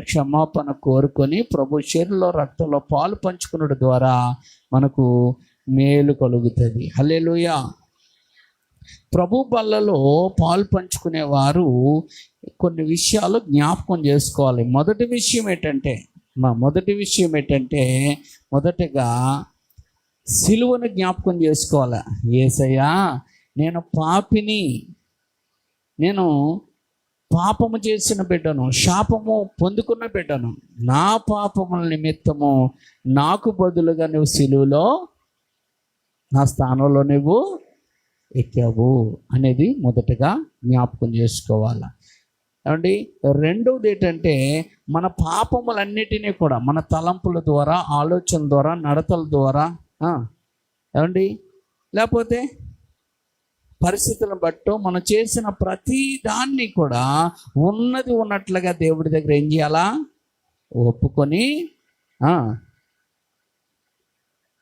క్షమాపణ కోరుకొని ప్రభు శరీరంలో రక్తంలో పాలు పంచుకున్నడం ద్వారా మనకు మేలు కలుగుతుంది. హల్లెలూయా. ప్రభు బల్లలో పాలు పంచుకునేవారు కొన్ని విషయాలు జ్ఞాపకం చేసుకోవాలి. మొదటి విషయం ఏంటంటే మొదటగా సిలువను జ్ఞాపకం చేసుకోవాలి. యేసయ్యా, నేను పాపిని, నేను పాపము చేసిన బిడ్డను, శాపము పొందుకున్న బిడ్డను, నా పాపముల నిమిత్తము నాకు బదులుగా నువ్వు సిలువలో నా స్థానంలో నువ్వు ఎక్కావు అనేది మొదటగా జ్ఞాపకం చేసుకోవాలి. ఏమండి, రెండవది ఏంటంటే మన పాపములన్నిటినీ కూడా మన తలంపుల ద్వారా, ఆలోచన ద్వారా, నడతల ద్వారా, ఏమండి, లేకపోతే పరిస్థితులను బట్టి మనం చేసిన ప్రతి దాన్ని కూడా ఉన్నది ఉన్నట్లుగా దేవుడి దగ్గర ఏం చేయాలా? ఒప్పుకొని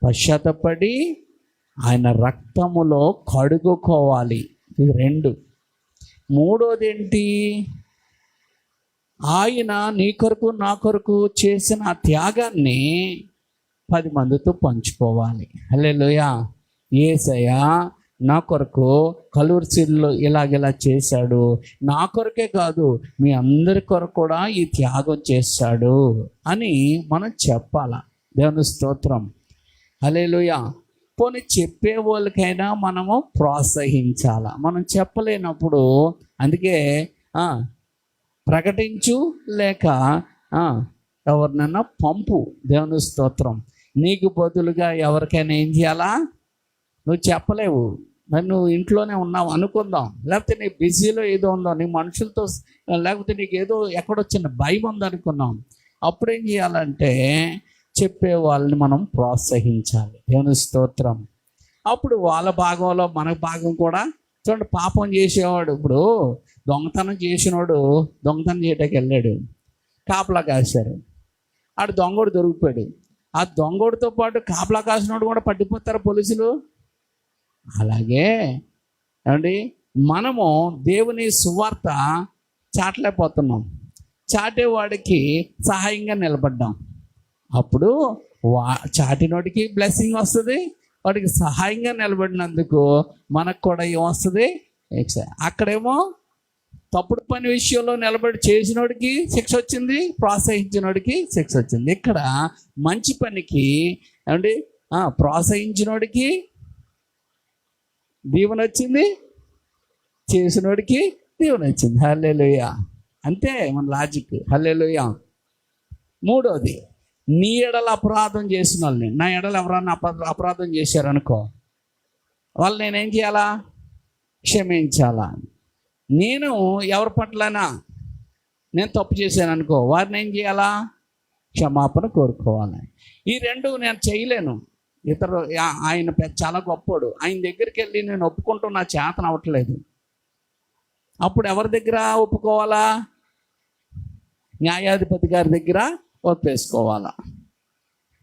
పశ్చాత్తపడి ఆయన రక్తములో కడుగుకోవాలి. ఇది రెండు. మూడోది ఏంటి? ఆయన నీ కొరకు నా కొరకు చేసిన ఆ త్యాగాన్ని 10 మందితో పంచుకోవాలి. హల్లెలూయా. యేసయ్యా నా కొరకు కలువరిలో ఇలాగెలా చేశాడు, నా కొరకే కాదు మీ అందరి కొరకు కూడా ఈ త్యాగం చేశాడు అని మనం చెప్పాలా. దేవుని స్తోత్రం. హల్లెలూయా. పోనీ చెప్పే వాళ్ళకైనా మనము ప్రోత్సహించాలా. మనం చెప్పలేనప్పుడు అందుకే ప్రకటించు లేక ఎవరినైనా పంపు. దేవుని స్తోత్రం. నీకు బదులుగా ఎవరికైనా ఏం చేయాలా? నువ్వు చెప్పలేవు, నువ్వు ఇంట్లోనే ఉన్నావు అనుకుందాం, లేకపోతే నీ బిజీలో ఏదో ఉందో, నీ మనుషులతో, లేకపోతే నీకు ఏదో ఎక్కడొచ్చిన భయం ఉందనుకున్నాం. అప్పుడు ఏం చేయాలంటే చెప్పే వాళ్ళని మనం ప్రోత్సహించాలి. దేవుని స్తోత్రం. అప్పుడు వాళ్ళ భాగంలో మన భాగం కూడా చూడండి. పాపం చేసేవాడు, ఇప్పుడు దొంగతనం చేసినోడు దొంగతనం చేయడానికి వెళ్ళాడు, కాపలా కాశారు, ఆడు దొంగోడు దొరికిపోయాడు. ఆ దొంగోడితో పాటు కాపలా కాసినోడు కూడా పట్టిపోతారు పోలీసులు. అలాగే ఏమండి, మనము దేవుని సువార్త చాటలేకపోతున్నాం, చాటేవాడికి సహాయంగా నిలబడ్డాం. అప్పుడు చాటినోడికి బ్లెస్సింగ్ వస్తుంది, వాడికి సహాయంగా నిలబడినందుకు మనకు కూడా ఏమొస్తుంది? అక్కడేమో తప్పుడు పని విషయంలో నిలబడి చేసినోడికి శిక్ష వచ్చింది, ప్రోత్సహించినోడికి శిక్ష వచ్చింది. ఇక్కడ మంచి పనికి ఏమండి ప్రోత్సహించినోడికి దీవెన వచ్చింది, చేసినోడికి దీవెన వచ్చింది. హల్లెలూయా. అంతే మన లాజిక్. హల్లెలూయా. మూడోది, నీ ఎడల అపరాధం చేసిన వాళ్ళని, నా ఎడల ఎవరన్నా అపరాధం చేశారనుకో, వాళ్ళు నేనేం చేయాలా? క్షమించాలా. నేను ఎవరి పట్లనా నేను తప్పు చేశాను అనుకో, వారిని ఏం చేయాలా? క్షమాపణ కోరుకోవాలి. ఈ రెండు నేను చేయలేను. ఆయన చాలా గొప్పోడు, ఆయన దగ్గరికి వెళ్ళి నేను ఒప్పుకుంటూ నా చేతన అవ్వట్లేదు. అప్పుడు ఎవరి దగ్గర ఒప్పుకోవాలా? న్యాయాధిపతి గారి దగ్గర ఒప్పేసుకోవాలా.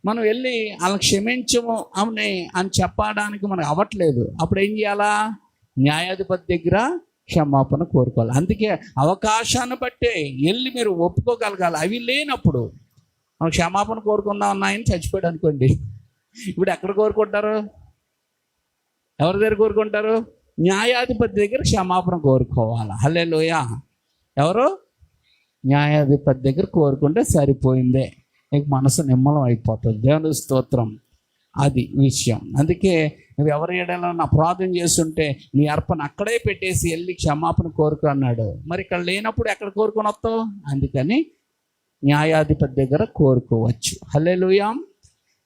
మనం వెళ్ళి వాళ్ళని క్షమించము అని చెప్పడానికి మనకు అవ్వట్లేదు. అప్పుడు ఏం చేయాలా? న్యాయాధిపతి దగ్గర క్షమాపణ కోరుకోవాలి. అందుకే అవకాశాన్ని బట్టే వెళ్ళి మీరు ఒప్పుకోగలగాలి. అవి లేనప్పుడు మనం క్షమాపణ కోరుకుందాం అన్నాయని చచ్చిపోయాడు అనుకోండి, ఇప్పుడు ఎక్కడ కోరుకుంటారు? ఎవరి దగ్గర కోరుకుంటారు? న్యాయాధిపతి దగ్గర క్షమాపణ కోరుకోవాలి. హల్లెలూయా. ఎవరు? న్యాయాధిపతి దగ్గర కోరుకుంటే సరిపోయిందే, నీకు మనసు నిమ్మలం అయిపోతుంది. దేవుని స్తోత్రం. అది విషయం. అందుకే నువ్వు ఎవరి ఏడైనా అపరాధం చేస్తుంటే నీ అర్పణ అక్కడే పెట్టేసి వెళ్ళి క్షమాపణ కోరుకు అన్నాడు. మరి ఇక్కడ లేనప్పుడు ఎక్కడ కోరుకొని వస్తావు? అందుకని న్యాయాధిపతి దగ్గర కోరుకోవచ్చు. హల్లెలూయా.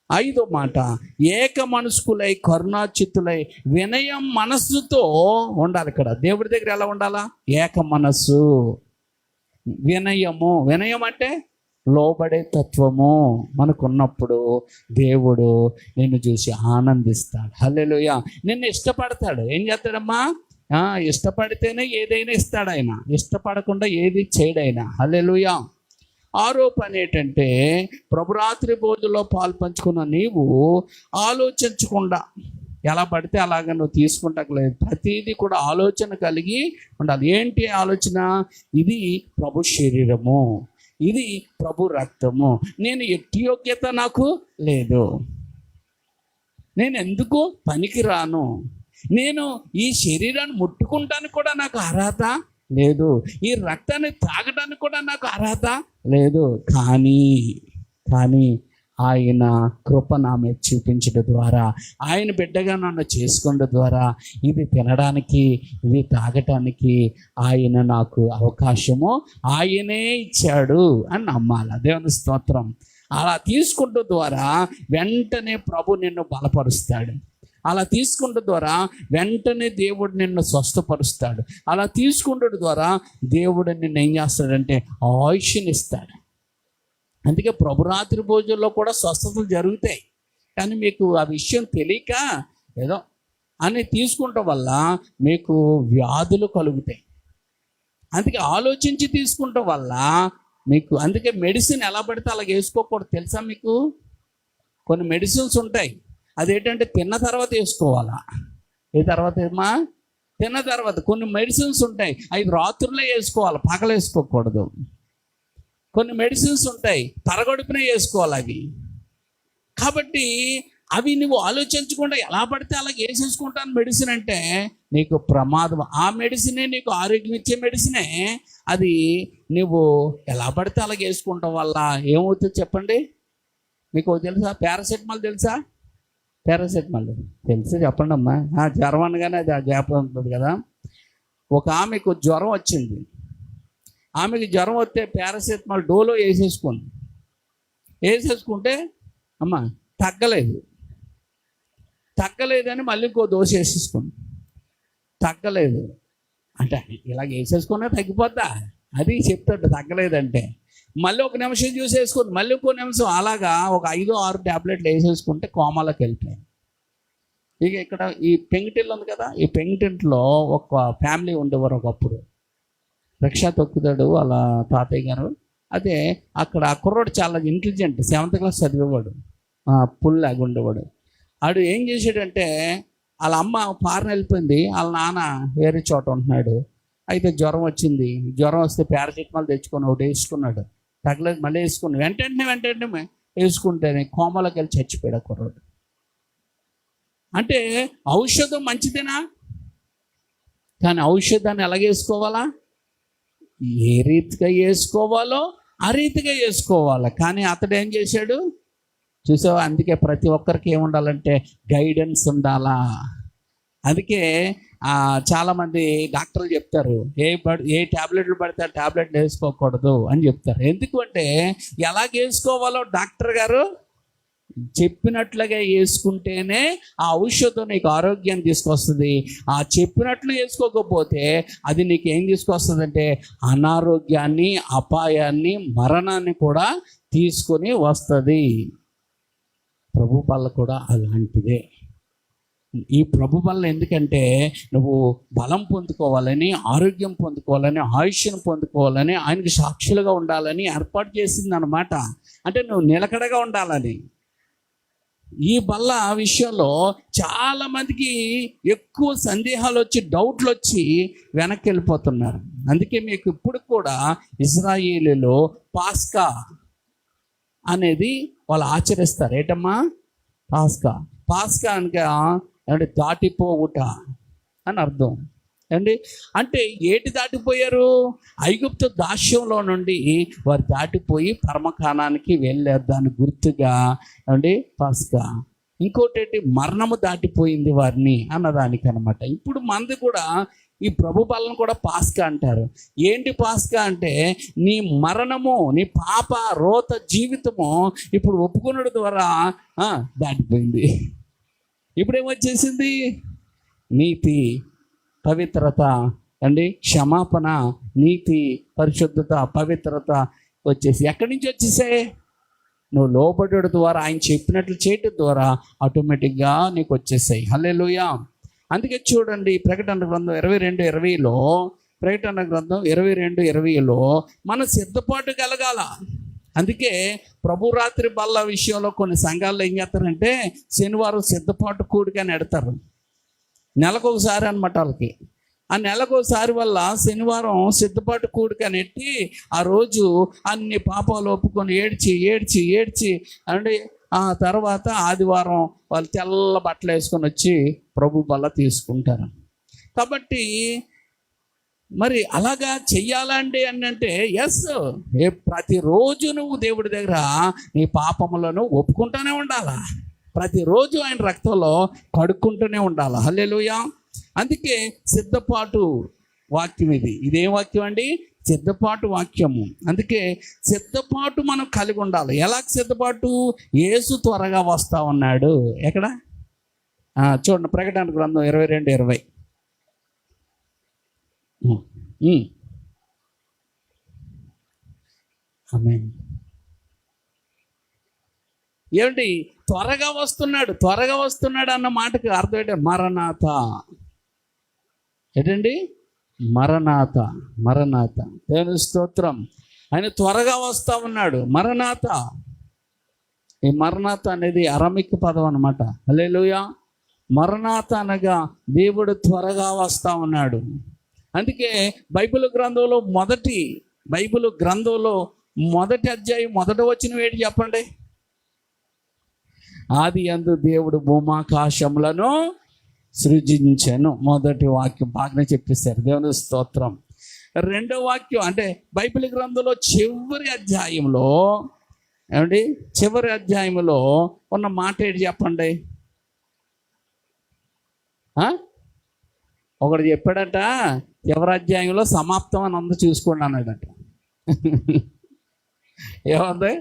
5వ మాట, ఏక మనస్కులై కరుణాచిత్తులై వినయం మనస్సుతో ఉండాలి. ఇక్కడ దేవుడి దగ్గర ఎలా ఉండాలా? ఏక మనస్సు, వినయము. వినయం అంటే లోబడే తత్వము మనకున్నప్పుడు దేవుడు నిన్ను చూసి ఆనందిస్తాడు. హల్లెలూయా. నిన్ను ఇష్టపడతాడు. ఏం చేస్తాడమ్మా? ఇష్టపడితేనే ఏదైనా ఇస్తాడు ఆయన, ఇష్టపడకుండా ఏది చేయడైనా. హల్లెలూయా. 6వ పని ఏంటంటే, ప్రభురాత్రి భోజనంలో పాలు పంచుకున్న నీవు ఆలోచించకుండా ఎలా పడితే అలాగ నువ్వు తీసుకుంటలేదు. ప్రతిదీ కూడా ఆలోచన కలిగి ఉండాలి. ఏంటి ఆలోచన? ఇది ప్రభు శరీరము, ఇది ప్రభు రక్తము. నేను ఎట్టి యోగ్యత నాకు లేదు, నేను ఎందుకు పనికిరాను, నేను ఈ శరీరాన్ని ముట్టుకుంటానికి కూడా నాకు అర్హత లేదు, ఈ రక్తాన్ని తాగడానికి కూడా నాకు అర్హత లేదు. కానీ ఆయన కృప నా మీద చూపించడం ద్వారా, ఆయన బిడ్డగా నన్ను చేసుకోవడం ద్వారా, ఇది తినడానికి ఇది తాగటానికి ఆయన నాకు అవకాశము ఆయనే ఇచ్చాడు అని నమ్మాలి. దేవుని స్తోత్రం. అలా తీసుకుంటూ ద్వారా వెంటనే ప్రభు నిన్ను బలపరుస్తాడు. అలా తీసుకుంటూ ద్వారా వెంటనే దేవుడు నిన్ను స్వస్థపరుస్తాడు. అలా తీసుకుంటూ ద్వారా దేవుడు నిన్ను ఏం చేస్తాడంటే ఆయుష్ని ఇస్తాడు. అందుకే ప్రభురాత్రి భోజనంలో కూడా స్వస్థతలు జరుగుతాయి. కానీ మీకు ఆ విషయం తెలియక ఏదో అని తీసుకుంటాం వల్ల మీకు వ్యాధులు కలుగుతాయి. అందుకే ఆలోచించి తీసుకుంటాం వల్ల మీకు, అందుకే మెడిసిన్ ఎలా పడితే అలాగ వేసుకోకూడదు. తెలుసా మీకు? కొన్ని మెడిసిన్స్ ఉంటాయి, అదేంటంటే తిన్న తర్వాత వేసుకోవాలా. ఏ తర్వాత ఏమా? తిన్న తర్వాత. కొన్ని మెడిసిన్స్ ఉంటాయి, అవి రాత్రులే వేసుకోవాలి, పగలు వేసుకోకూడదు. కొన్ని మెడిసిన్స్ ఉంటాయి, తరగడుపునే వేసుకోవాలి అవి. కాబట్టి అవి నువ్వు ఆలోచించకుండా ఎలా పడితే అలా వేసేసుకుంటాను మెడిసిన్ అంటే నీకు ప్రమాదం. ఆ మెడిసినే నీకు ఆరోగ్యం ఇచ్చే మెడిసినే, అది నువ్వు ఎలా పడితే అలా వేసుకుంటాం వల్ల ఏమవుతుంది చెప్పండి? మీకు తెలుసా? పారాసెటమాల్ తెలుసా? పారాసెటమాల్ తెలుసా? చెప్పండి అమ్మా. జ్వరం అనగానే అది జ్ఞాపకం ఉంటుంది కదా. ఒక ఆమెకు జ్వరం వచ్చింది. ఆమెకి జ్వరం వస్తే పారాసెటమాల్ డోలో వేసేసుకుంటే అమ్మ తగ్గలేదని మళ్ళీ ఇంకో డోసు వేసేసుకుంది. తగ్గలేదు అంటే ఇలాగ వేసేసుకున్నా తగ్గిపోద్దా? అది చెప్తాడు తగ్గలేదంటే. మళ్ళీ ఒక నిమిషం చూసి వేసుకుని మళ్ళీ ఇంకో నిమిషం, అలాగా ఒక 5-6 ట్యాబ్లెట్లు వేసేసుకుంటే కోమాలోకి వెళ్ళిపోయాయి. ఇక ఇక్కడ ఈ పెంగిటిల్లు ఉంది కదా, ఈ పెంగిటింట్లో ఒక ఫ్యామిలీ ఉండేవారు ఒకప్పుడు. రిక్షా తొక్కుతాడు వాళ్ళ తాతయ్య గారు. అదే అక్కడ ఆ కుర్రోడు చాలా ఇంటెలిజెంట్, 7th క్లాస్ చదివేవాడు, పుల్లాగా ఉండేవాడు. ఆడు ఏం చేసాడంటే వాళ్ళ అమ్మ పారన వెళ్ళిపోయింది, వాళ్ళ నాన్న వేరే చోట ఉంటున్నాడు. అయితే జ్వరం వచ్చింది. జ్వరం వస్తే పారాసెటమాల్ తెచ్చుకొని ఒకటి వేసుకున్నాడు. తగ్గలేదు, మళ్ళీ వేసుకున్నాడు. వెంటనే వేసుకుంటేనే కోమలోకి వెళ్ళి చచ్చిపోయాడు కుర్రోడు. అంటే ఔషధం మంచిదేనా? కానీ ఔషధాన్ని ఎలాగ వేసుకోవాలా? ఏ రీతిగా వేసుకోవాలో ఆ రీతిగా వేసుకోవాలి. కానీ అతడు ఏం చేశాడు చూసావా? అందుకే ప్రతి ఒక్కరికి ఏముండాలంటే గైడెన్స్ ఉండాలా. అందుకే చాలామంది డాక్టర్లు చెప్తారు ఏ ట్యాబ్లెట్లు పడితే ఆ ట్యాబ్లెట్లు వేసుకోకూడదు అని చెప్తారు. ఎందుకంటే ఎలాగ వేసుకోవాలో డాక్టర్ గారు చెప్పినట్లుగా వేసుకుంటేనే ఆ ఔషధం నీకు ఆరోగ్యాన్ని తీసుకొస్తుంది. ఆ చెప్పినట్లు వేసుకోకపోతే అది నీకు ఏం తీసుకొస్తుంది? అనారోగ్యాన్ని, అపాయాన్ని, మరణాన్ని కూడా తీసుకొని వస్తుంది. ప్రభు వల్ల కూడా అలాంటిదే. ఈ ప్రభు వల్ల ఎందుకంటే నువ్వు బలం పొందుకోవాలని, ఆరోగ్యం పొందుకోవాలని, ఆయుష్ను పొందుకోవాలని, ఆయనకి సాక్షులుగా ఉండాలని ఏర్పాటు చేసింది అన్నమాట. అంటే నువ్వు నిలకడగా ఉండాలని. ఈ బల్ల విషయంలో చాలామందికి ఎక్కువ సందేహాలు వచ్చి, డౌట్లు వచ్చి వెనక్కి వెళ్ళిపోతున్నారు. అందుకే మీకు ఇప్పుడు కూడా ఇశ్రాయేలులో పాస్కా అనేది వాళ్ళు ఆచరిస్తారు. ఏంటమ్మా? పాస్కా అంటే దాటిపోవుట అని అర్థం అండి. అంటే ఏటి దాటిపోయారు? ఐగుప్తు దాస్యంలో నుండి వారు దాటిపోయి పరమకాణానికి వెళ్ళారు. దాని గుర్తుగా అండి పాస్కా. ఇంకోటి ఏంటి? మరణము దాటిపోయింది వారిని అన్నదానికి అనమాట. ఇప్పుడు మనది కూడా ఈ ప్రభు బలను కూడా పాస్కా అంటారు. ఏంటి పాస్కా అంటే నీ మరణము, నీ పాప రోత జీవితము ఇప్పుడు ఒప్పుకున్నడు ద్వారా దాటిపోయింది. ఇప్పుడు ఏమొచ్చేసింది? నీతి, పవిత్రత అండి, క్షమాపణ, నీతి, పరిశుద్ధత, పవిత్రత వచ్చేసి ఎక్కడి నుంచి వచ్చేసాయి? నువ్వు లోబడడం ద్వారా, ఆయన చెప్పినట్లు చేయటం ద్వారా ఆటోమేటిక్గా నీకు వచ్చేసాయి. హల్లెలూయా. అందుకే చూడండి ప్రకటన గ్రంథం 22:20లో, ప్రకటన గ్రంథం 22:20లో మన సిద్ధపాటు కలగాల. అందుకే ప్రభు రాత్రి బల్ల విషయంలో కొన్ని సంఘాల్లో ఏం చేస్తారంటే శనివారం సిద్ధపాటు కూడికని ఎడతారు. నెలకొకసారి అనమాట వాళ్ళకి. ఆ నెలకోసారి వల్ల శనివారం సిద్ధపాటు కూడికని ఎట్టి ఆ రోజు అన్ని పాపాలు ఒప్పుకొని ఏడ్చి ఏడ్చి ఏడ్చి అంటే ఆ తర్వాత ఆదివారం వాళ్ళు తెల్ల బట్టలు వేసుకొని వచ్చి ప్రభు బల్ల తీసుకుంటారు. కాబట్టి మరి అలాగా చెయ్యాలండి అని అంటే ఎస్, ప్రతిరోజు నువ్వు దేవుడి దగ్గర నీ పాపములను ఒప్పుకుంటూనే ఉండాలా, ప్రతిరోజు ఆయన రక్తంలో కడుక్కుంటూనే ఉండాలి. హల్లెలూయా. అందుకే సిద్ధపాటు వాక్యం ఇదేం వాక్యం అండి? సిద్ధపాటు వాక్యము. అందుకే సిద్ధపాటు మనం కలిగి ఉండాలి. ఎలా సిద్ధపాటు? యేసు త్వరగా వస్తా ఉన్నాడు. ఎక్కడ చూడండి, ప్రకటన గ్రంథం 22:20. ఆమేన్. ఏమిటి? త్వరగా వస్తున్నాడు అన్న మాటకి అర్థం ఏంటంటే మరణాత. ఏంటండి? మరణాత. దేవుని స్తోత్రం. ఆయన త్వరగా వస్తా ఉన్నాడు. మరణాత. ఈ మరణాత అనేది అరమిక్ పదం అన్నమాట. హల్లెలూయా. మరణాత అనగా దేవుడు త్వరగా వస్తా ఉన్నాడు. అందుకే బైబిల్ గ్రంథంలో మొదటి అధ్యాయం మొదట వచనం ఏంటి చెప్పండి? ఆది యందు దేవుడు భూమాకాశములను సృజించెను. మొదటి వాక్యం బాగానే చెప్పేశారు. దేవుని స్తోత్రం. రెండో వాక్యం అంటే బైబిల్ గ్రంథంలో చివరి అధ్యాయంలో ఉన్న మాట ఏంటి చెప్పండి? ఒకడు చెప్పాడట, చివరి అధ్యాయంలో సమాప్తం అని అందు చూసుకోండి అన్నాడట. ఏముంది?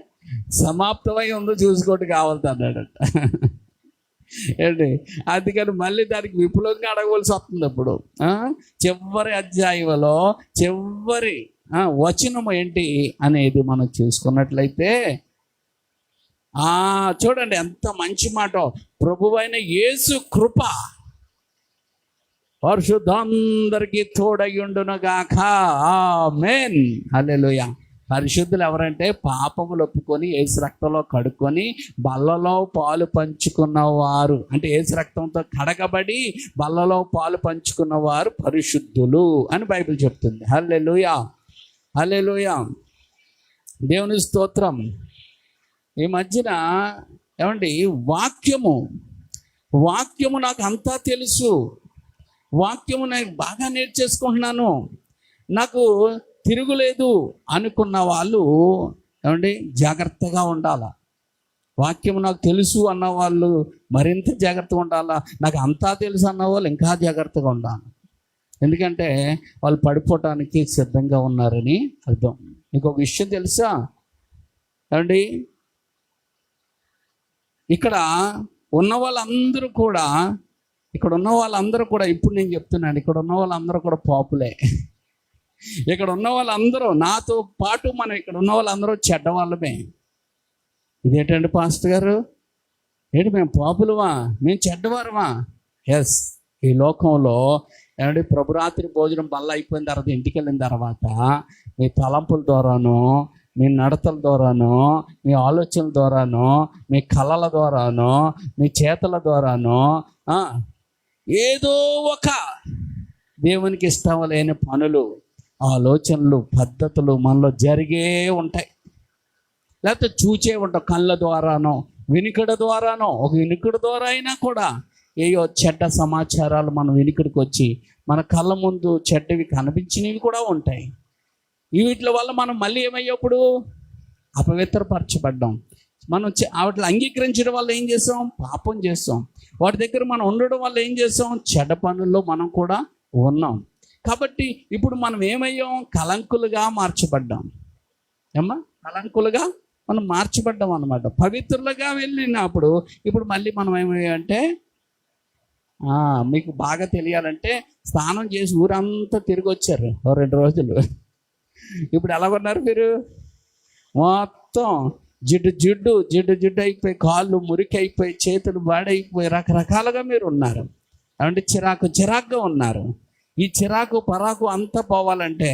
సమాప్తమై ఉందో చూసుకోవటం కావాలి అన్నాడట. ఏంటి? అందుకని మళ్ళీ దానికి విపులంగా అడగవలసి వస్తుంది. అప్పుడు చివరి అధ్యాయంలో చివరి వచనం ఏంటి అనేది మనం చూసుకున్నట్లయితే చూడండి ఎంత మంచి మాట. ప్రభువైన యేసు కృప పరిశుద్ధందరికీ తోడయుండునుగాక. ఆమేన్. హల్లెలూయా. పరిశుద్ధులు ఎవరంటే పాపములు ఒప్పుకొని యేసు రక్తంలో కడుక్కొని బల్లలో పాలు పంచుకున్నవారు. అంటే యేసు రక్తంతో కడగబడి బల్లలో పాలు పంచుకున్నవారు పరిశుద్ధులు అని బైబిల్ చెప్తుంది. హల్లెలూయా. దేవుని స్తోత్రం. ఈ మధ్యన ఏమండి వాక్యము నాకు అంతా తెలుసు, వాక్యము నేను బాగా నేర్చేసుకుంటున్నాను, నాకు తిరుగులేదు అనుకున్న వాళ్ళు ఏమండి జాగ్రత్తగా ఉండాలా. వాక్యం నాకు తెలుసు అన్న వాళ్ళు మరింత జాగ్రత్తగా ఉండాలా. నాకు అంతా తెలుసు అన్న వాళ్ళు ఇంకా జాగ్రత్తగా ఉండాలి. ఎందుకంటే వాళ్ళు పడిపోవటానికి సిద్ధంగా ఉన్నారని అర్థం. మీకు ఒక విషయం తెలుసా ఏమండి? ఇక్కడ ఉన్న వాళ్ళందరూ కూడా ఇప్పుడు నేను చెప్తున్నాను, ఇక్కడ ఉన్న వాళ్ళందరూ కూడా పాపులే. ఇక్కడ ఉన్న వాళ్ళందరూ నాతో పాటు ఇక్కడ ఉన్న వాళ్ళందరూ చెడ్డవాళ్ళమే. ఇదేంటండి పాస్టర్ గారు? ఏంటి మేము పాపులమా? మేము చెడ్డవారమా? ఎస్. ఈ లోకంలో ఏమంటే ప్రభురాత్రి భోజనం బల్ల అయిపోయిన తర్వాత ఇంటికి వెళ్ళిన తర్వాత మీ తలంపుల ద్వారానో, మీ నడతల ద్వారానో, మీ ఆలోచనల ద్వారానో, మీ కళల ద్వారానో, మీ చేతల ద్వారానో ఏదో ఒక దేవునికి ఇష్టం లేని పనులు, ఆలోచనలు, పద్ధతులు మనలో జరిగే ఉంటాయి. లేకపోతే చూచే ఉంటాం కళ్ళ ద్వారానో, వినికిడి ద్వారానో. ఒక వినికిడి ద్వారా అయినా కూడా ఏయో చెడ్డ సమాచారాలు మన వినికిడికి వచ్చి మన కళ్ళ ముందు చెడ్డవి కనిపించినవి కూడా ఉంటాయి. వీటి వల్ల మనం మళ్ళీ ఏమయ్యేప్పుడు అపవిత్రపరచబడ్డాం. మనం వాటిని అంగీకరించడం వల్ల ఏం చేస్తాం? పాపం చేస్తాం. వాటి దగ్గర మనం ఉండడం వల్ల ఏం చేస్తాం? చెడ్డ పనుల్లో మనం కూడా ఉన్నాం. కాబట్టి ఇప్పుడు మనం ఏమయ్యాం? కలంకులుగా మార్చబడ్డాం. కలంకులుగా మనం మార్చబడ్డాం అన్నమాట. పవిత్రులుగా వెళ్ళినప్పుడు ఇప్పుడు మళ్ళీ మనం ఏమయ్యామంటే మీకు బాగా తెలియాలంటే స్నానం చేసి ఊరంతా తిరిగి వచ్చారు 2 రోజులు. ఇప్పుడు ఎలా ఉన్నారు మీరు? మొత్తం జిడ్డు అయిపోయి, కాళ్ళు మురికి అయిపోయి, చేతులు బాడైపోయి, రకరకాలుగా మీరు ఉన్నారు. అంటే చిరాకుగా ఉన్నారు. ఈ చిరాకు పరాకు అంతా పోవాలంటే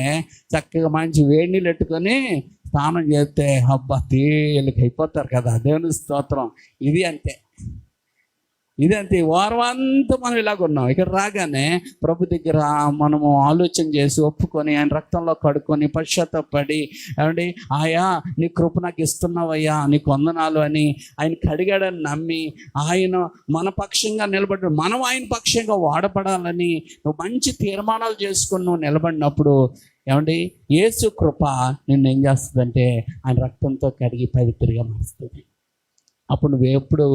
చక్కగా మంచి వేడి నీళ్ళు పెట్టుకొని స్నానం చేస్తే తేలిక అయిపోతారు కదా. దేవుని స్తోత్రం. ఇది అంతే. ఇదంతే, వారం అంతా మనం ఇలాగున్నాం. ఇక్కడ రాగానే ప్రభు దగ్గర మనము ఆలోచన చేసి ఒప్పుకొని ఆయన రక్తంలో కడుక్కొని పశ్చాత్తపడి, ఏమండి ఆయా నీ కృప నాకు ఇస్తున్నావయ్యా, నీకు వందనాలు అని ఆయన కడిగాడని నమ్మి ఆయన మన పక్షంగా నిలబడ్డాడు, మనం ఆయన పక్షంగా వాడపడాలని నువ్వు మంచి తీర్మానాలు చేసుకొని నువ్వు నిలబడినప్పుడు ఏమండి యేసు కృప నిన్ను ఏం చేస్తుందంటే ఆయన రక్తంతో కడిగి పవిత్రంగా మారుస్తుంది. అప్పుడు నువ్వు ఎప్పుడు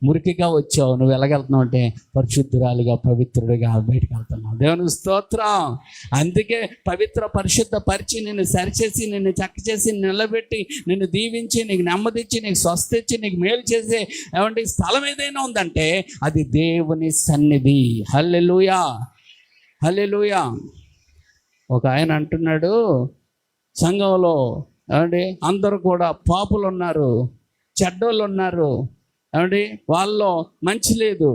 మురికిగా వచ్చావు, నువ్వు ఎలాగెళ్తున్నావు అంటే పరిశుద్ధురాలుగా పవిత్రుడిగా బయటకు వెళ్తున్నావు. దేవునికి స్తోత్రం. అందుకే పవిత్ర పరిశుద్ధ పరిచి నిన్ను సరిచేసి నిన్ను చక్క చేసి నిలబెట్టి నిన్ను దీవించి నీకు నెమ్మదిచ్చి నీకు స్వస్థ ఇచ్చి నీకు మేలు చేసే ఏమంటే స్థలం ఏదైనా ఉందంటే అది దేవుని సన్నిధి. హల్లెలూయా, హల్లెలూయా. ఒక ఆయన అంటున్నాడు, సంఘంలో ఏమండి అందరూ కూడా పాపులు ఉన్నారు, చెడ్డోళ్ళు ఉన్నారు, ఏమండి వాళ్ళలో మంచి లేదు.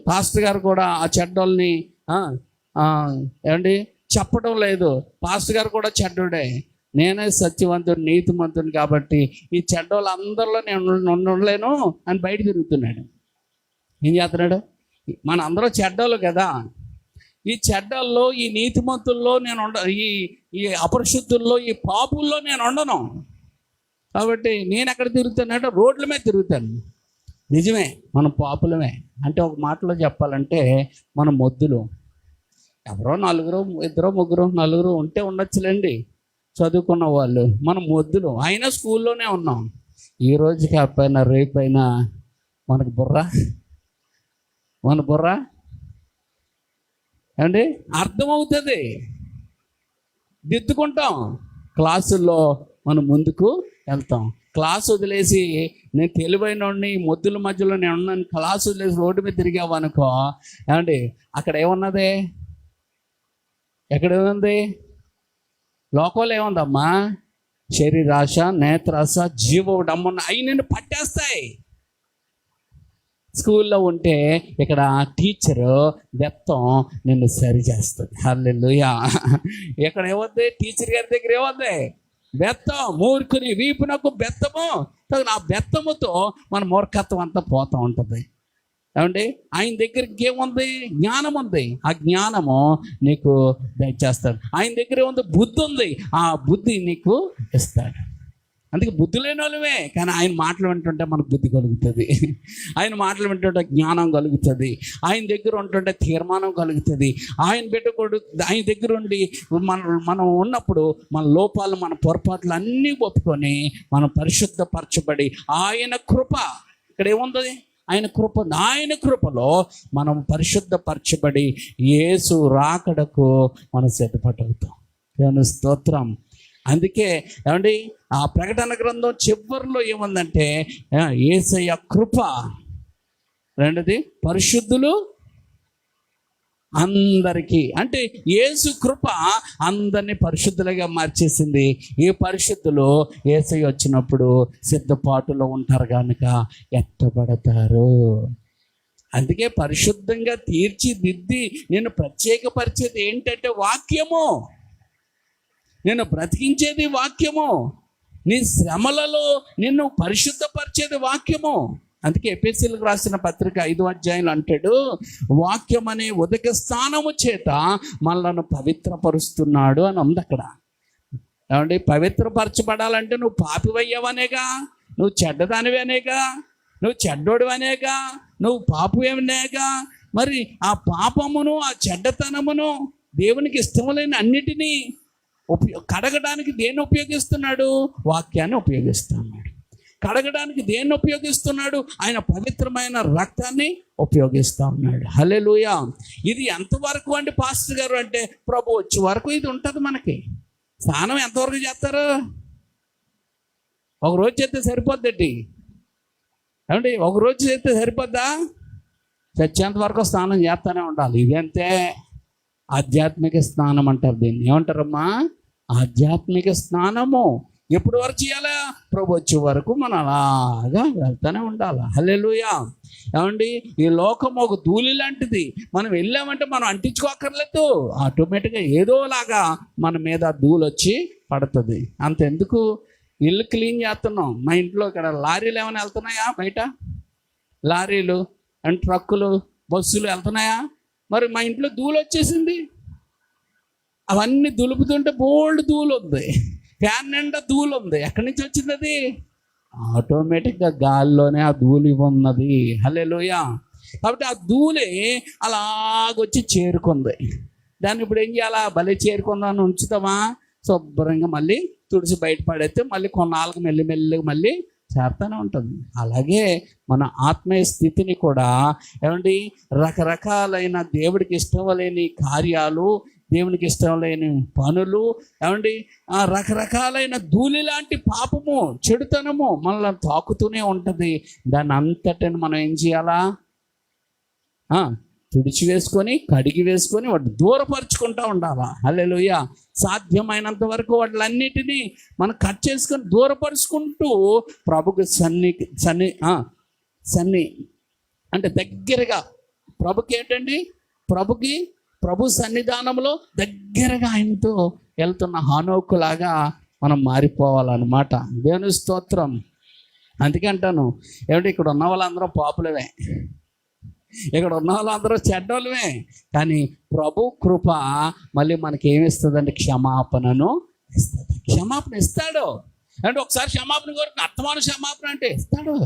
పాస్టర్ గారు కూడా ఆ చెడ్డోళ్ళని ఏమండి చెప్పడం లేదు. పాస్టర్ గారు కూడా చెడ్డోడే, నేనే సత్యవంతుడు నీతిమంతుడు కాబట్టి ఈ చెడ్డోళ్ళు అందరిలో నేను ఉండలేను అని బయట తిరుగుతున్నాడు. ఏం చేస్తున్నాడు? మన అందరూ చెడ్డోళ్ళు కదా, ఈ చెడ్డల్లో ఈ నీతిమంతుల్లో నేను ఈ అపరిశుద్ధుల్లో ఈ పాపుల్లో నేను ఉండను. కాబట్టి నేను ఎక్కడ తిరుగుతానంటే రోడ్ల మీద తిరుగుతాను. నిజమే, మనం పాపులమే. అంటే ఒక మాటలో చెప్పాలంటే మనం మొద్దులు. ఎవరో నలుగురు, ఇద్దరు, ముగ్గురు, నలుగురు ఉంటే ఉండొచ్చులేండి చదువుకున్న వాళ్ళు. మనం మొద్దులు. అయినా స్కూల్లోనే ఉన్నాం. ఈ రోజుకి అప్పైనా రేపైనా మనకు మన బుర్ర అండి అర్థమవుతుంది, దిద్దుకుంటాం. క్లాసుల్లో మనం ముందుకు వెళ్తాం. క్లాస్ వదిలేసి నేను తెలివైనోడిని మొద్దుల మధ్యలో నేను ఉన్నాను, క్లాస్ వదిలేసి రోడ్డు మీద తిరిగావు అనుకో, ఏమండి అక్కడ ఏమున్నది? ఎక్కడేముంది? లోకంలో ఏముందమ్మా? శరీరాశ, నేత్రాశ, జీవోడమ్మ అవి నిన్ను పట్టేస్తాయి. స్కూల్లో ఉంటే ఇక్కడ టీచరు బెత్తం నిన్ను సరి చేస్తుంది. హల్లెలూయా. ఇక్కడ ఏమవుద్ది? టీచర్ గారి దగ్గర ఏమవుద్ది? బెత్తం. మూర్ఖుని వీపునకు బెత్తము. ఆ బెత్తముతో మన మూర్ఖత్వం అంతా పోతూ ఉంటుంది. ఏమండి ఆయన దగ్గరికి ఏముంది? జ్ఞానం ఉంది. ఆ జ్ఞానము నీకు దయచేస్తాడు. ఆయన దగ్గర ఏముంది? బుద్ధి ఉంది. ఆ బుద్ధి నీకు ఇస్తాడు. అందుకే బుద్ధి లేని వాళ్ళమే, కానీ ఆయన మాటలు వింటుంటే మనకు బుద్ధి కలుగుతుంది. ఆయన మాటలు వింటుంటే జ్ఞానం కలుగుతుంది. ఆయన దగ్గర ఉంటుంటే తీర్మానం కలుగుతుంది. ఆయన బిడ్డకుడు ఆయన దగ్గర ఉండి మనం ఉన్నప్పుడు మన లోపాలు మన పొరపాట్లు అన్నీ ఒప్పుకొని మనం పరిశుద్ధపరచబడి ఆయన కృప ఇక్కడ ఏముంది? ఆయన కృపలో మనం పరిశుద్ధపరచబడి యేసు రాకడకు మనం సిద్ధపడవుతాం. దేవుని స్తోత్రం. అందుకే ఏమండి ఆ ప్రకటన గ్రంథం చివరిలో ఏముందంటే యేసయ్య కృప, రెండోది పరిశుద్ధులు అందరికీ. అంటే యేసు కృప అందరినీ పరిశుద్ధులుగా మార్చేసింది. ఈ పరిశుద్ధులు యేసయ్య వచ్చినప్పుడు సిద్ధపాటులో ఉంటారు కనుక ఎత్తబడతారు. అందుకే పరిశుద్ధంగా తీర్చిదిద్ది నేను ప్రత్యేకపరిచేది ఏంటంటే వాక్యము. నేను బ్రతికించేది వాక్యము. నీ శ్రమలలో నిన్ను పరిశుద్ధపరిచేది వాక్యము. అందుకే ఎఫెసీయులకు రాసిన పత్రిక 5వ అధ్యాయంలో అంటాడు, వాక్యం అనే ఉదక స్థానము చేత మనలను పవిత్రపరుస్తున్నాడు అని ఉంది అక్కడ. ఏమండి పవిత్రపరచబడాలంటే నువ్వు పాపివయ్యావనేగా, నువ్వు చెడ్డదానివనేగా, నువ్వు చెడ్డోడివనేగా, నువ్వు పాపువేమనేగా. మరి ఆ పాపమును ఆ చెడ్డతనమును దేవునికి ఇష్టములైన అన్నిటినీ కడగడానికి దేన్ని ఉపయోగిస్తున్నాడు? వాక్యాన్ని ఉపయోగిస్తున్నాడు. కడగడానికి దేన్ని ఉపయోగిస్తున్నాడు? ఆయన పవిత్రమైన రక్తాన్ని ఉపయోగిస్తూ ఉన్నాడు. హల్లెలూయా. ఇది ఎంతవరకు అంటే పాస్టర్ గారు అంటే ప్రభు వచ్చే వరకు ఇది ఉంటుంది. మనకి స్నానం ఎంతవరకు చేస్తారు? ఒకరోజు చేస్తే సరిపోద్దండి. ఏమండి ఒకరోజు చేస్తే సరిపోద్దా? చచ్చేంత వరకు స్నానం చేస్తూనే ఉండాలి. ఇదంతే ఆధ్యాత్మిక స్నానం అంటారు. దీన్ని ఏమంటారమ్మా? ఆధ్యాత్మిక స్నానము. ఎప్పుడు వరకు చేయాలా? ప్రభు వచ్చే వరకు మనం అలాగా వెళ్తూనే ఉండాలి. హల్లెలూయా. ఏమండి ఈ లోకం ఒక ధూళి లాంటిది. మనం వెళ్ళామంటే మనం అంటించుకోక్కర్లేదు, ఆటోమేటిక్గా ఏదోలాగా మన మీద ధూళి వచ్చి పడుతుంది. అంతెందుకు ఇల్లు క్లీన్ చేస్తున్నాం. మా ఇంట్లో ఇక్కడ లారీలు ఏమైనా వెళ్తున్నాయా? బయట లారీలు అండ్ ట్రక్కులు, బస్సులు వెళ్తున్నాయా? మరి మా ఇంట్లో ధూళి వచ్చేసింది. అవన్నీ దులుపుతుంటే బోల్డ్ ధూళి ఉంది, ఫ్యాన్ నిండా ధూళి ఉంది. ఎక్కడి నుంచి వచ్చింది అది? ఆటోమేటిక్గా గాల్లోనే ఆ ధూళి ఉన్నది. హల్లెలూయా. కాబట్టి ఆ ధూళి అలాగొచ్చి చేరుకుంది. దాన్ని ఇప్పుడు ఏం చేయాలా? భలే చేరుకుందామని ఉంచుతామా? శుభ్రంగా మళ్ళీ తుడిచి బయటపడేస్తే మళ్ళీ కొన్నాళ్ళకి మెల్లిమెల్లిగా మళ్ళీ చేరుతూనే ఉంటుంది. అలాగే మన ఆత్మీయ స్థితిని కూడా ఏమండి, రకరకాలైన దేవుడికి ఇష్టం లేని కార్యాలు, దేవునికి ఇష్టం లేని పనులు, ఏమండి రకరకాలైన ధూళి లాంటి పాపము, చెడుతనము మనల్ని తాకుతూనే ఉంటుంది. దాన్ని అంతటిని మనం ఏం చేయాలా? తుడిచి వేసుకొని, కడిగి వేసుకొని వాటిని దూరపరుచుకుంటూ ఉండాలా. హల్లెలూయా. సాధ్యమైనంత వరకు వాటిలన్నిటినీ మనం కట్ చేసుకొని దూరపరుచుకుంటూ ప్రభుకి సన్ని అంటే దగ్గరగా, ప్రభుకి ఏంటండి, ప్రభు సన్నిధానంలో దగ్గరగా ఆయనతో వెళ్తున్న హానోకులాగా మనం మారిపోవాలన్నమాట. దేవుని స్తోత్రం. అందుకే అంటాను, ఏమంటే ఇక్కడ ఉన్న వాళ్ళందరూ పాపులమే, ఇక్కడ ఉన్న వాళ్ళందరూ చెడ్డోళ్ళమే. కానీ ప్రభు కృప మళ్ళీ మనకి ఏమిస్తుందంటే క్షమాపణను ఇస్తుంది. క్షమాపణ ఇస్తాడు అంటే ఒకసారి క్షమాపణ కోరిన అర్థమాన క్షమాపణ అంటే ఇస్తాడు.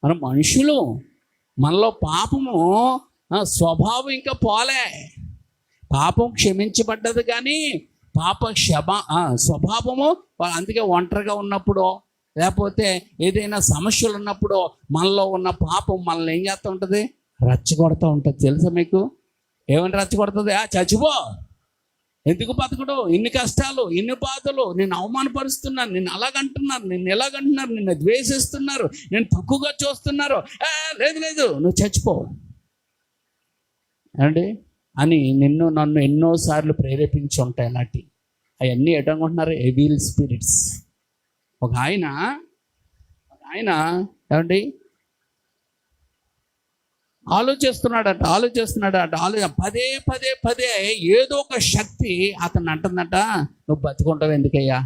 మనం మనుషులు, మనలో పాపము స్వభావం ఇంకా పోలే. పాపం క్షమించబడ్డది కానీ స్వభావము, అందుకే ఒంటరిగా ఉన్నప్పుడు లేకపోతే ఏదైనా సమస్యలు ఉన్నప్పుడు మనలో ఉన్న పాపం మనల్ని ఏం చేస్తూ ఉంటుంది? రెచ్చగొడుతూ ఉంటుంది. తెలుసా మీకు? ఏమని రెచ్చగొడుతుంది? చచ్చిపో, ఎందుకు బతకడు, ఇన్ని కష్టాలు, ఇన్ని బాధలు, నేను అవమానపరుస్తున్నాను, నిన్ను అలాగంటున్నారు, నిన్ను ఎలాగంటున్నారు, నిన్ను ద్వేషిస్తున్నారు, నేను తక్కువగా చూస్తున్నారు, లేదు నువ్వు చచ్చిపో అండి అని నన్ను ఎన్నోసార్లు ప్రేరేపించి ఉంటాయి. అలాంటి అవన్నీ ఎటనుకుంటున్నారు? Evil spirits. ఒక ఆయన ఏమండి ఆలోచిస్తున్నాడట పదే ఏదో ఒక శక్తి అతను అంటుందట, నువ్వు బతుకుంటావు ఎందుకయ్యా,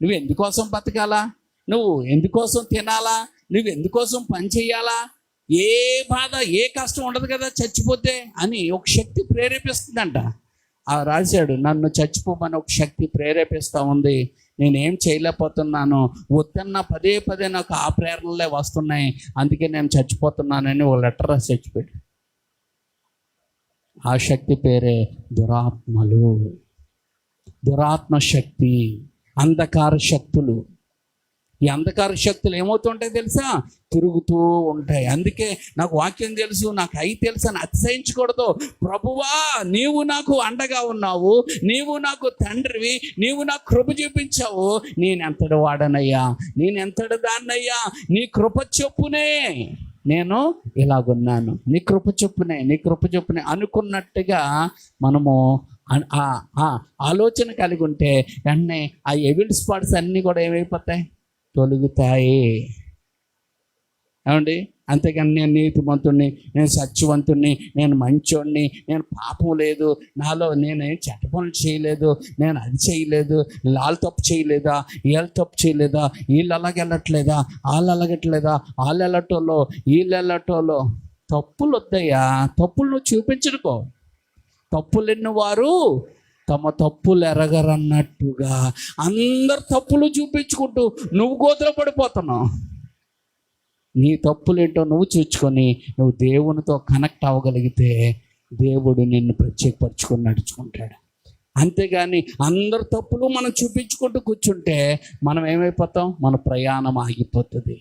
నువ్వు ఎందుకోసం బతకాలా, నువ్వు ఎందుకోసం తినాలా, నువ్వు ఎందుకోసం పని చేయాలా, ఏ బాధ ఏ కష్టం ఉండదు కదా చచ్చిపోతే అని ఒక శక్తి ప్రేరేపిస్తుందంట. రాశాడు, నన్ను చచ్చిపోమని ఒక శక్తి ప్రేరేపిస్తూ ఉంది, నేనేం చేయలేకపోతున్నాను, వద్దన్న పదే నాకు ఆ ప్రేరణలే వస్తున్నాయి, అందుకే నేను చచ్చిపోతున్నానని ఓ లెటర్ రాసి చచ్చిపోయాడు. ఆ శక్తి పేరే దురాత్మలు, దురాత్మ శక్తి, అంధకార శక్తులు. ఈ అంధకార శక్తులు ఏమవుతుంటాయి తెలుసా? తిరుగుతూ ఉంటాయి. అందుకే నాకు వాక్యం తెలుసు, నాకు అయి తెలుసు అని అతిశయించకూడదు. ప్రభువా, నీవు నాకు అండగా ఉన్నావు, నీవు నాకు తండ్రివి, నీవు నాకు కృప చూపించావు, నేనెంతటి వాడనయ్యా, నేనెంతటి దాన్నయ్యా, నీ కృప చొప్పునే నేను ఇలాగున్నాను, నీ కృప చొప్పునే అనుకున్నట్టుగా మనము ఆలోచన కలిగి ఉంటే వెంటనే ఆ ఎవిల్ స్పాట్స్ అన్నీ కూడా ఏమైపోతాయి? తొలుగుతాయి. ఏమండి? అంతేగాని నేను నీతిమంతుణ్ణి, నేను సత్యవంతుణ్ణి, నేను మంచోడిని, నేను పాపం లేదు నాలో, నేను చెడ్డ పనులు చేయలేదు, నేను అది చేయలేదు, వాళ్ళు తప్పు చేయలేదా, వీళ్ళు తప్పు చేయలేదా, వీళ్ళు అలాగెళ్ళట్లేదా, వాళ్ళు అలాగట్లేదా, వాళ్ళు వెళ్ళటోలో వీళ్ళు వెళ్ళటోలో. తప్పులు వద్దయ్యా, తప్పులు నువ్వు చూపించుకో. తప్పులెన్ని వారు తమ తప్పులు ఎరగరన్నట్టుగా అందరు తప్పులు చూపించుకుంటూ నువ్వు గోతులో పడిపోతున్నావు. నీ తప్పులేంటో నువ్వు చూసుకొని నువ్వు దేవునితో కనెక్ట్ అవ్వగలిగితే దేవుడు నిన్ను ప్రత్యేకపరుచుకొని నడుచుకుంటాడు. అంతేగాని అందరు తప్పులు మనం చూపించుకుంటూ కూర్చుంటే మనం ఏమైపోతాం? మన ప్రయాణం ఆగిపోతుంది.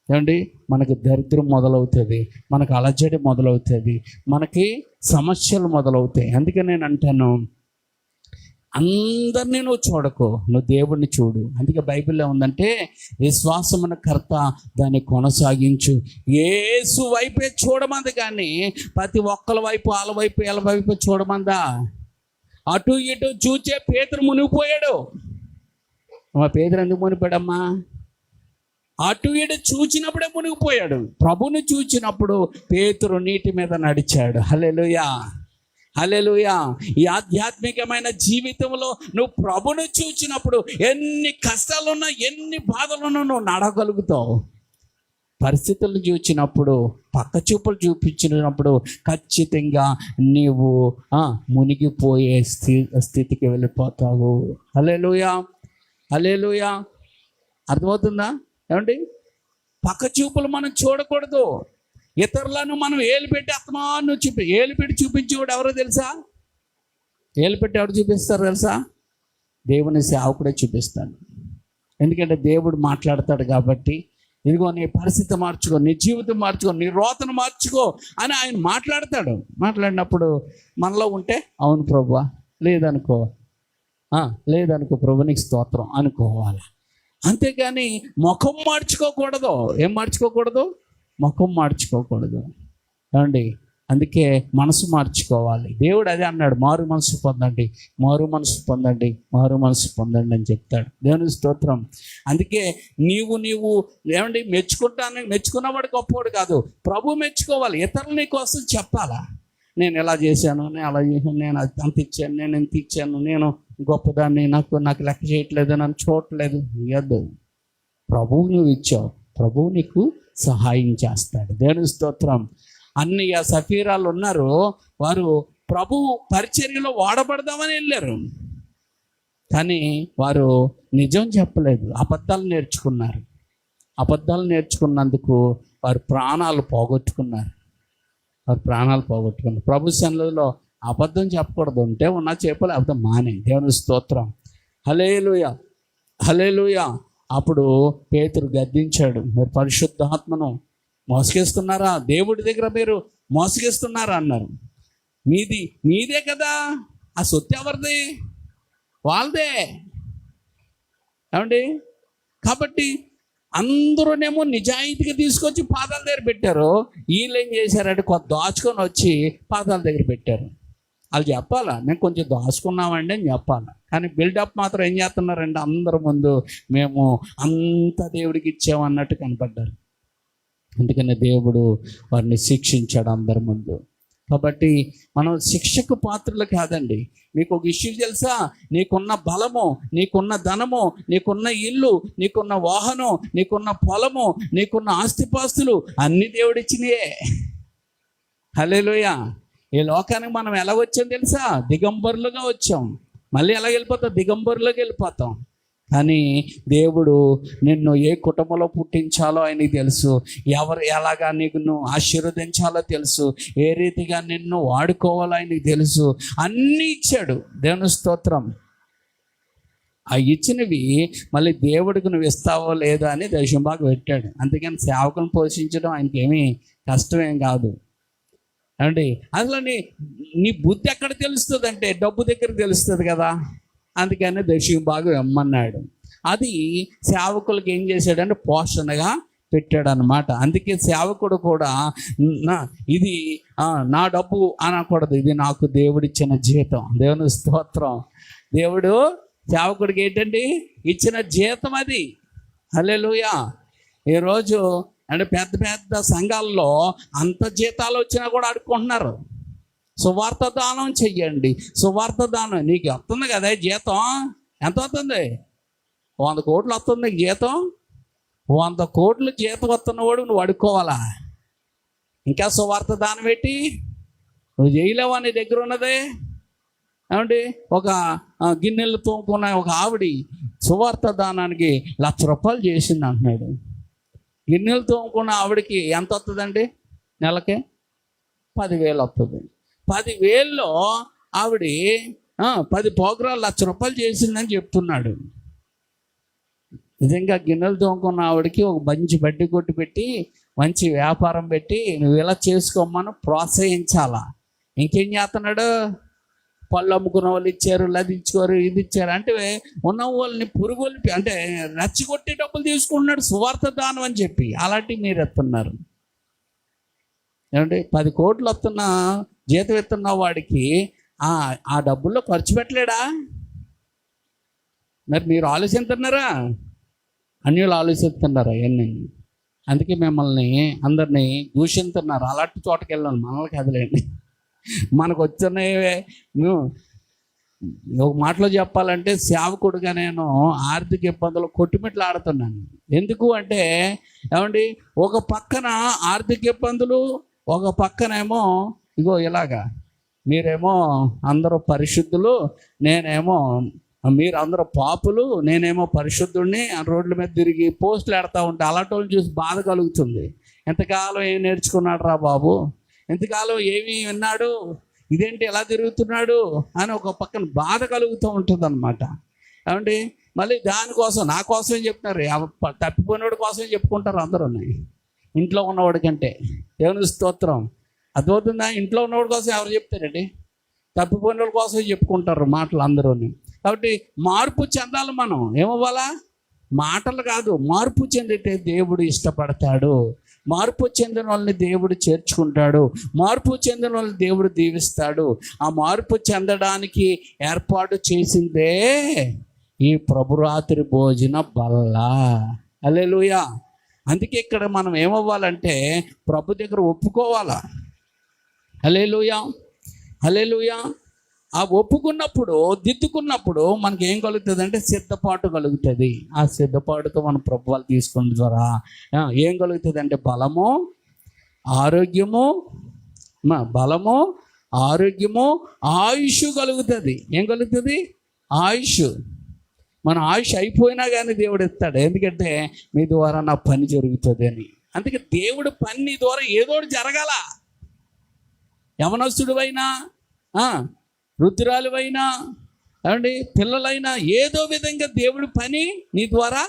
ఏమండి? మనకు దరిద్రం మొదలవుతుంది, మనకు అలజడి మొదలవుతుంది, మనకి సమస్యలు మొదలవుతాయి. అందుకే నేను అంటాను, అందరినీ నువ్వు చూడకు, నువ్వు దేవుడిని చూడు. అందుకే బైబిల్లో ఉందంటే, విశ్వాసమున కర్త దాన్ని కొనసాగించు. యేసు వైపే చూడమంది, కానీ ప్రతి ఒక్కల వైపు, వాళ్ళ వైపు, వీళ్ళ వైపు చూడమందా? అటు ఇటు చూచే పేతురు మునిగిపోయాడు. మా పేతురు ఎందుకు మునిగిపోయాడమ్మా? అటు ఇటు చూచినప్పుడే మునిగిపోయాడు. ప్రభుని చూచినప్పుడు పేతురు నీటి మీద నడిచాడు. హల్లెలూయా, హల్లెలూయా. ఈ ఆధ్యాత్మికమైన జీవితంలో నువ్వు ప్రభుని చూచినప్పుడు ఎన్ని కష్టాలున్నా, ఎన్ని బాధలున్నా నువ్వు నడగలుగుతావు. పరిస్థితులను చూచినప్పుడు, పక్క చూపులు చూపించినప్పుడు ఖచ్చితంగా నీవు మునిగిపోయే స్థితికి వెళ్ళిపోతావు. హల్లెలూయా, హల్లెలూయా. అర్థమవుతుందా? ఏమండి, పక్క చూపులు మనం చూడకూడదు. ఇతరులను మనం ఏలుపెట్టి ఆత్మాను ఏలుపెట్టి చూపించేవాడు ఎవరో తెలుసా? ఏలుపెట్టి ఎవరు చూపిస్తారు తెలుసా? దేవుని సేవకుడే చూపిస్తాడు. ఎందుకంటే దేవుడు మాట్లాడతాడు కాబట్టి, ఇదిగో నీ పరిస్థితి మార్చుకో, నీ జీవితం మార్చుకో, నీ రోతను మార్చుకో అని ఆయన మాట్లాడతాడు. మాట్లాడినప్పుడు మనలో ఉంటే అవును ప్రభువా, లేదనుకో ప్రభు నీకు స్తోత్రం అనుకోవాలి. అంతేగాని ముఖం మార్చుకోకూడదు. ఏం మార్చుకోకూడదు? ముఖం మార్చుకోకూడదు. ఏమండి, అందుకే మనసు మార్చుకోవాలి. దేవుడు అదే అన్నాడు, మారు మనసు పొందండి, మారు మనసు పొందండి, మారు మనసు పొందండి అని చెప్తాడు. దేవుని స్తోత్రం. అందుకే నీవు ఏమండి మెచ్చుకున్నవాడు గొప్పవాడు కాదు, ప్రభు మెచ్చుకోవాలి. ఇతరులు నీ కోసం చెప్పాలా, నేను ఎలా చేశాను, నేను అలా చేశాను, నేను అంత ఇచ్చాను, నేను ఎంత ఇచ్చాను, నేను గొప్పదాన్ని, నాకు లెక్క చేయట్లేదు, నన్ను చూడట్లేదు. ఇవ్వద్దు. ప్రభువు నువ్వు ఇచ్చావు, ప్రభువు నీకు సహాయం చేస్తాడు. దేవుని స్తోత్రం. అన్నయ్య సఫీరాలు ఉన్నారు, వారు ప్రభు పరిచర్యలో వాడబడదామని వెళ్ళారు, కానీ వారు నిజం చెప్పలేదు, అబద్ధాలు నేర్చుకున్నారు. అబద్ధాలు నేర్చుకున్నందుకు వారు ప్రాణాలు పోగొట్టుకున్నారు. ప్రభు సన్నిధిలో అబద్ధం చెప్పకూడదు. ఉంటే ఉన్నా చెప్పలే, అబద్ధం మానే. దేవుని స్తోత్రం. హల్లెలూయా, హల్లెలూయా. అప్పుడు పేతురు గద్దించాడు, మీరు పరిశుద్ధాత్మను మోసగిస్తున్నారా, దేవుడి దగ్గర మీరు మోసగిస్తున్నారా అన్నారు. మీదే కదా, ఆ సొత్తు ఎవరిది? వాళ్ళదే. ఏమండి, కాబట్టి అందరూనేమో నిజాయితీగా తీసుకొచ్చి పాదాల దగ్గర పెట్టారు. వీళ్ళు ఏం చేశారంటే కొంత దాచుకొని వచ్చి పాదాల దగ్గర పెట్టారు. వాళ్ళు చెప్పాలా, మేము కొంచెం దాచుకున్నామండి అని చెప్పాలా, కానీ బిల్డప్ మాత్రం ఏం చేస్తున్నారంటే అందరి ముందు మేము అంత దేవుడికి ఇచ్చామన్నట్టు కనపడ్డారు. అందుకని దేవుడు వారిని శిక్షించాడు అందరి ముందు. కాబట్టి మనం శిక్షకు పాత్రలు కాదండి. మీకు ఒక ఇష్యూ తెలుసా? నీకున్న బలము, నీకున్న ధనము, నీకున్న ఇల్లు, నీకున్న వాహనం, నీకున్న పొలము, నీకున్న ఆస్తిపాస్తులు అన్ని దేవుడిచ్చినాయే. హల్లెలూయా. ఈ లోకానికి మనం ఎలా వచ్చాం తెలుసా? దిగంబరులుగా వచ్చాం. మళ్ళీ ఎలా వెళ్ళిపోతాం? దిగంబరులోకి వెళ్ళిపోతాం. కానీ దేవుడు నిన్ను ఏ కుటుంబంలో పుట్టించాలో ఆయనకి తెలుసు. ఎలాగా నిన్ను ఆశీర్వదించాలో తెలుసు. ఏ రీతిగా నిన్ను వాడుకోవాలో ఆయనకి తెలుసు. అన్నీ ఇచ్చాడు. దేవుని స్తోత్రం. ఆ ఇచ్చినవి మళ్ళీ దేవుడికి నువ్వు ఇస్తావో లేదా అని దశంభాగం పెట్టాడు. అందుకని సేవకులను పోషించడం ఆయనకి ఏమీ కష్టమేం కాదు. అంటే అసలు నీ బుద్ధి ఎక్కడ తెలుస్తుంది అంటే డబ్బు దగ్గర తెలుస్తుంది కదా. అందుకని దశంభాగం ఇమ్మన్నాడు. అది సేవకులకు ఏం చేశాడంటే పోషణగా పెట్టాడు అన్నమాట. అందుకే సేవకుడు కూడా ఇది నా డబ్బు అనకూడదు, ఇది నాకు దేవుడిచ్చిన జీతం. దేవుని స్తోత్రం. దేవుడు సేవకుడికి ఏంటండి ఇచ్చిన జీతం అది. హల్లెలూయా. ఈరోజు అంటే పెద్ద పెద్ద సంఘాల్లో అంత జీతాలు వచ్చినా కూడా అడుక్కుంటున్నారు. సువార్త దానం చెయ్యండి, సువార్త దానం. నీకు వస్తుంది కదా జీతం, ఎంత వస్తుంది? 100 కోట్లు వస్తుంది నీకు జీతం. 100 కోట్లు జీతం వస్తున్నవాడు నువ్వు అడుక్కోవాలా? ఇంకా సువార్త దానం పెట్టి నువ్వు చేయలేవా? నీ దగ్గర ఉన్నదే ఏమండి. ఒక గిన్నెలు తోముకున్న ఒక ఆవిడి సువార్త దానానికి 1,00,000 రూపాయలు చేసింది అంటున్నాడు. గిన్నెలు తోముకున్న ఆవిడకి ఎంత వస్తుందండి? నెలకి 10,000 వస్తుంది. 10,000లో ఆవిడ 10 ప్రోగ్రాలు 1,00,000 రూపాయలు చేసిందని చెప్తున్నాడు. నిజంగా గిన్నెలు తోముకున్న ఆవిడకి ఒక మంచి బడ్డీ కొట్టు పెట్టి మంచి వ్యాపారం పెట్టి నువ్వు ఇలా చేసుకోమని ప్రోత్సహించాలా. ఇంకేం చేస్తున్నాడు? పళ్ళు అమ్ముకున్న వాళ్ళు ఇచ్చారు, అది ఇచ్చారు, ఇది ఇచ్చారు అంటే ఉన్న వాళ్ళని పురుగులు అంటే రెచ్చగొట్టి డబ్బులు తీసుకుంటున్నాడు సువార్త దానం అని చెప్పి. అలాంటివి మీరు ఎత్తున్నారు ఏమంటే. 10 కోట్లు వస్తున్న జీతం ఎత్తున్న వాడికి ఆ డబ్బుల్లో ఖర్చు పెట్టలేడా? మరి మీరు ఆలోచిస్తున్నారా? అన్యులు ఆలోచిస్తున్నారా? ఇవన్నీ. అందుకే మిమ్మల్ని అందరినీ దూషిస్తున్నారు. అలాంటి చోటకి వెళ్ళాను. మనల్ని కదలేండి, మనకు వచ్చినవే ఒక మాటలో చెప్పాలంటే సేవకుడుగా నేను ఆర్థిక ఇబ్బందులు కొట్టుమిట్లు ఆడుతున్నాను. ఎందుకు అంటే ఏమండి, ఒక పక్కన ఆర్థిక ఇబ్బందులు, ఒక పక్కనేమో ఇగో ఇలాగా మీరేమో అందరూ పరిశుద్ధులు, నేనేమో మీరు అందరూ పాపులు, నేనేమో పరిశుద్ధుడిని రోడ్ల మీద తిరిగి పోస్టులు పెడతా ఉంటే అలాంటి వాళ్ళని చూసి బాధ కలుగుతుంది. ఎంతకాలం ఏం నేర్చుకున్నాడు రా బాబు, ఎంతకాలం ఏమి విన్నాడు, ఇదేంటి ఎలా తిరుగుతున్నాడు అని ఒక పక్కన బాధ కలుగుతూ ఉంటుంది అనమాట. ఏమండి మళ్ళీ దానికోసం నా కోసమే చెప్తున్నారు, తప్పిపోయినవాడి కోసమే చెప్పుకుంటారు అందరూ, ఇంట్లో ఉన్నవాడి కంటే. దేవుని స్తోత్రం. అర్థమవుతుందా? ఇంట్లో ఉన్నవాడి కోసం ఎవరు చెప్తారండి? తప్పిపోయిన వాళ్ళ కోసమే చెప్పుకుంటారు మాటలు అందరూ. కాబట్టి మార్పు చెందాలి. మనం ఏమవ్వాలా? మాటలు కాదు, మార్పు చెందితే దేవుడు ఇష్టపడతాడు. మార్పు చెందిన వాళ్ళని దేవుడు చేర్చుకుంటాడు. మార్పు చెందిన వాళ్ళని దేవుడు దీవిస్తాడు. ఆ మార్పు చెందడానికి ఏర్పాటు చేసిందే ఈ ప్రభురాత్రి భోజన బల్ల. హల్లెలూయా. అందుకే ఇక్కడ మనం ఏమవ్వాలంటే ప్రభు దగ్గర ఒప్పుకోవాలా. హల్లెలూయా, హల్లెలూయా. ఆ ఒప్పుకున్నప్పుడు, దిద్దుకున్నప్పుడు మనకి ఏం కలుగుతుంది అంటే సిద్ధపాటు కలుగుతుంది. ఆ సిద్ధపాటుతో మన ప్రభువాలు తీసుకున్న ద్వారా ఏం కలుగుతుంది అంటే బలము, ఆరోగ్యము, బలము, ఆరోగ్యము, ఆయుష్ కలుగుతుంది. ఏం కలుగుతుంది? ఆయుష్. మన ఆయుష్ అయిపోయినా కానీ దేవుడు ఇస్తాడు. ఎందుకంటే మీ ద్వారా నా పని జరుగుతుంది అని. అందుకే దేవుడు పని నీ ద్వారా ఏదో జరగాల. యవనస్తుడివైనా, వృద్ధురాలువైనా, ఏమండి పిల్లలైనా, ఏదో విధంగా దేవుడి పని నీ ద్వారా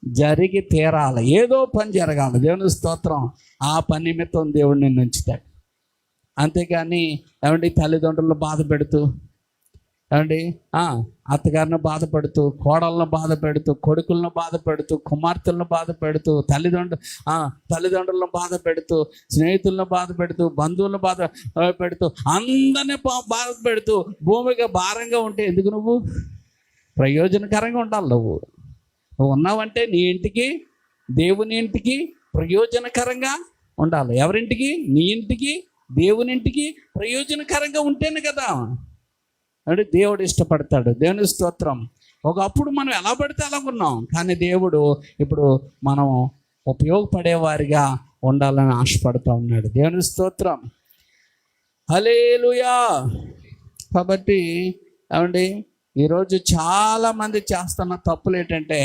జరిగి తీరాలి. ఏదో పని జరగాలి. దేవుని స్తోత్రం. ఆ పని నిమిత్తం దేవుడు నిన్ను ఉంచుతాడు. అంతేకాని ఏమండి తల్లిదండ్రులను బాధ పెడుతూ, ఏమండి అత్తగారిని బాధపడుతూ, కోడలను బాధ పెడుతూ, కొడుకులను బాధ పెడుతూ, కుమార్తెలను బాధ పెడుతూ, తల్లిదండ్రులను బాధ పెడుతూ, స్నేహితులను బాధ పెడుతూ, బంధువులను బాధ పెడుతూ, అందరినీ బాధ పెడుతూ భూమిగా భారంగా ఉంటే ఎందుకు? నువ్వు ప్రయోజనకరంగా ఉండాలి. నువ్వు ఉన్నావంటే నీ ఇంటికి, దేవుని ఇంటికి ప్రయోజనకరంగా ఉండాలి. ఎవరింటికి? నీ ఇంటికి, దేవుని ఇంటికి ప్రయోజనకరంగా ఉంటేనే కదా అంటే దేవుడు ఇష్టపడతాడు. దేవుని స్తోత్రం. ఒకప్పుడు మనం ఎలా పడితే అలా ఉన్నాం, కానీ దేవుడు ఇప్పుడు మనం ఉపయోగపడేవారిగా ఉండాలని ఆశపడుతూ ఉన్నాడు. దేవుని స్తోత్రం. హల్లెలూయా. కాబట్టి ఏమండి ఈరోజు చాలామంది చేస్తున్న తప్పులు ఏంటంటే,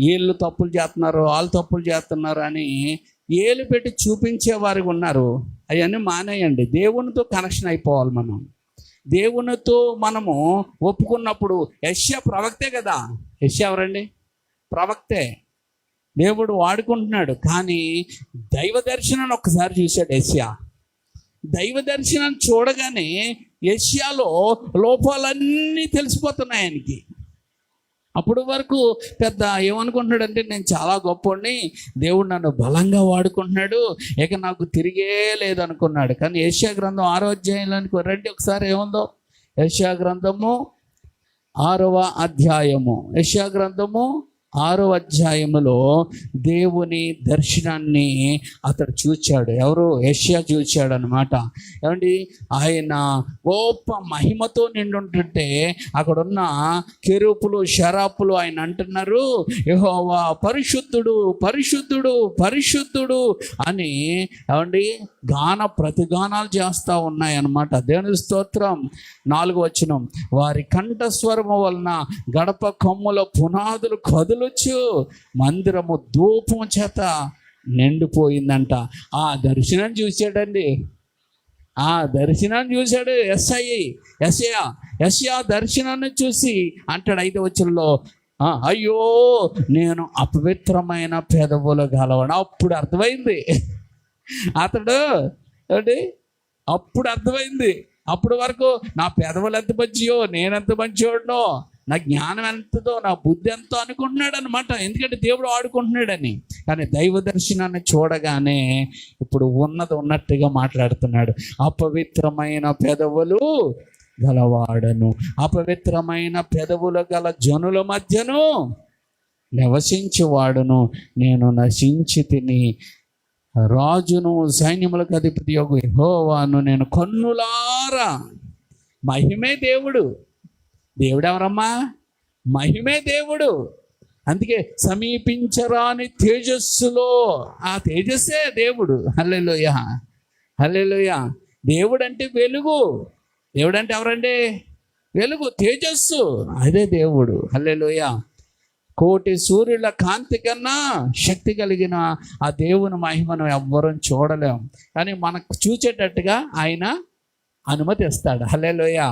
వీళ్ళు తప్పులు చేస్తున్నారు, వాళ్ళు తప్పులు చేస్తున్నారు అని ఏలు పెట్టి చూపించే వారికి ఉన్నారు. అవన్నీ మానేయండి. దేవునితో కనెక్షన్ అయిపోవాలి. మనం దేవునితో మనము ఒప్పుకున్నప్పుడు, యెషయా ప్రవక్తే కదా. యెషయా ఎవరండి? ప్రవక్తే. దేవుడు వాడుకుంటున్నాడు. కానీ దైవ దర్శనాన్ని ఒక్కసారి చూశాడు యెషయా. దైవ దర్శనాన్ని చూడగానే యెషయాలో లోపాలన్నీ తెలిసిపోతున్నాయి ఆయనకి. అప్పుడు వరకు పెద్ద ఏమనుకుంటున్నాడంటే, నేను చాలా గొప్పవాడిని, దేవుడు నన్ను బలంగా వాడుకుంటున్నాడు, ఇక నాకు తిరిగే లేదనుకున్నాడు. కానీ యెషయా గ్రంథం 6వ అధ్యాయంలోనికి రండి ఒకసారి. ఏముందో? యెషయా గ్రంథము 6వ అధ్యాయము. యెషయా గ్రంథము 6వ అధ్యాయములో దేవుని దర్శనాన్ని అతడు చూచాడు. ఎవరు? యెషయా చూచాడు అనమాట. ఏమండి ఆయన గొప్ప మహిమతో నిండుంటుంటే అక్కడున్న కెరూపులు, శరాపులు ఆయన అంటున్నారు, యెహోవా పరిశుద్ధుడు, పరిశుద్ధుడు, పరిశుద్ధుడు అని ఏమండి ప్రతిగానాలు చేస్తూ ఉన్నాయి అన్నమాట. దేవుని స్తోత్రం. 4వ వచనం, వారి కంఠస్వరము వలన గడప కొమ్ముల పునాదులు కదులు మందిరము ధూపం చేత నిండిపోయిందంట. ఆ దర్శనం చూశాడండి. ఆ దర్శనాన్ని చూశాడు యెషయా దర్శనాన్ని చూసి అంటాడు 5వ వచనంలో, అయ్యో నేను అపవిత్రమైన పెదవులు గలవాడు. అప్పుడు అర్థమైంది అతడు ఏంటి, అప్పుడు అర్థమైంది. అప్పుడు వరకు నా పెదవులు ఎంత మంచియో, నేనెంత మంచివాడినో, నా జ్ఞానం ఎంతదో, నా బుద్ధి ఎంతో అనుకుంటున్నాడు అనమాట. ఎందుకంటే దేవుడు ఆడుకుంటున్నాడని. కానీ దైవ దర్శనాన్ని చూడగానే ఇప్పుడు ఉన్నట్టుగా మాట్లాడుతున్నాడు. అపవిత్రమైన పెదవులు గలవాడను, అపవిత్రమైన పెదవులు గల జనుల మధ్యను నివసించువాడును, నేను నశించి తిని రాజును సైన్యములకు అధిపతి యెహోవాను నేను కన్నులారా. మహిమే దేవుడు. దేవుడు ఎవరమ్మా? మహిమే దేవుడు. అందుకే సమీపించరాని తేజస్సులో, ఆ తేజస్సే దేవుడు. హల్లెలూయా, హల్లెలూయా. దేవుడు అంటే వెలుగు. దేవుడు అంటే ఎవరండి? వెలుగు, తేజస్సు, అదే దేవుడు. హల్లెలూయా. కోటి సూర్యుల కాంతి కన్నా శక్తి కలిగిన ఆ దేవుని మహిమను ఎవ్వరం చూడలేం. కానీ మనకు చూచేటట్టుగా ఆయన అనుమతి ఇస్తాడు. హల్లెలూయా.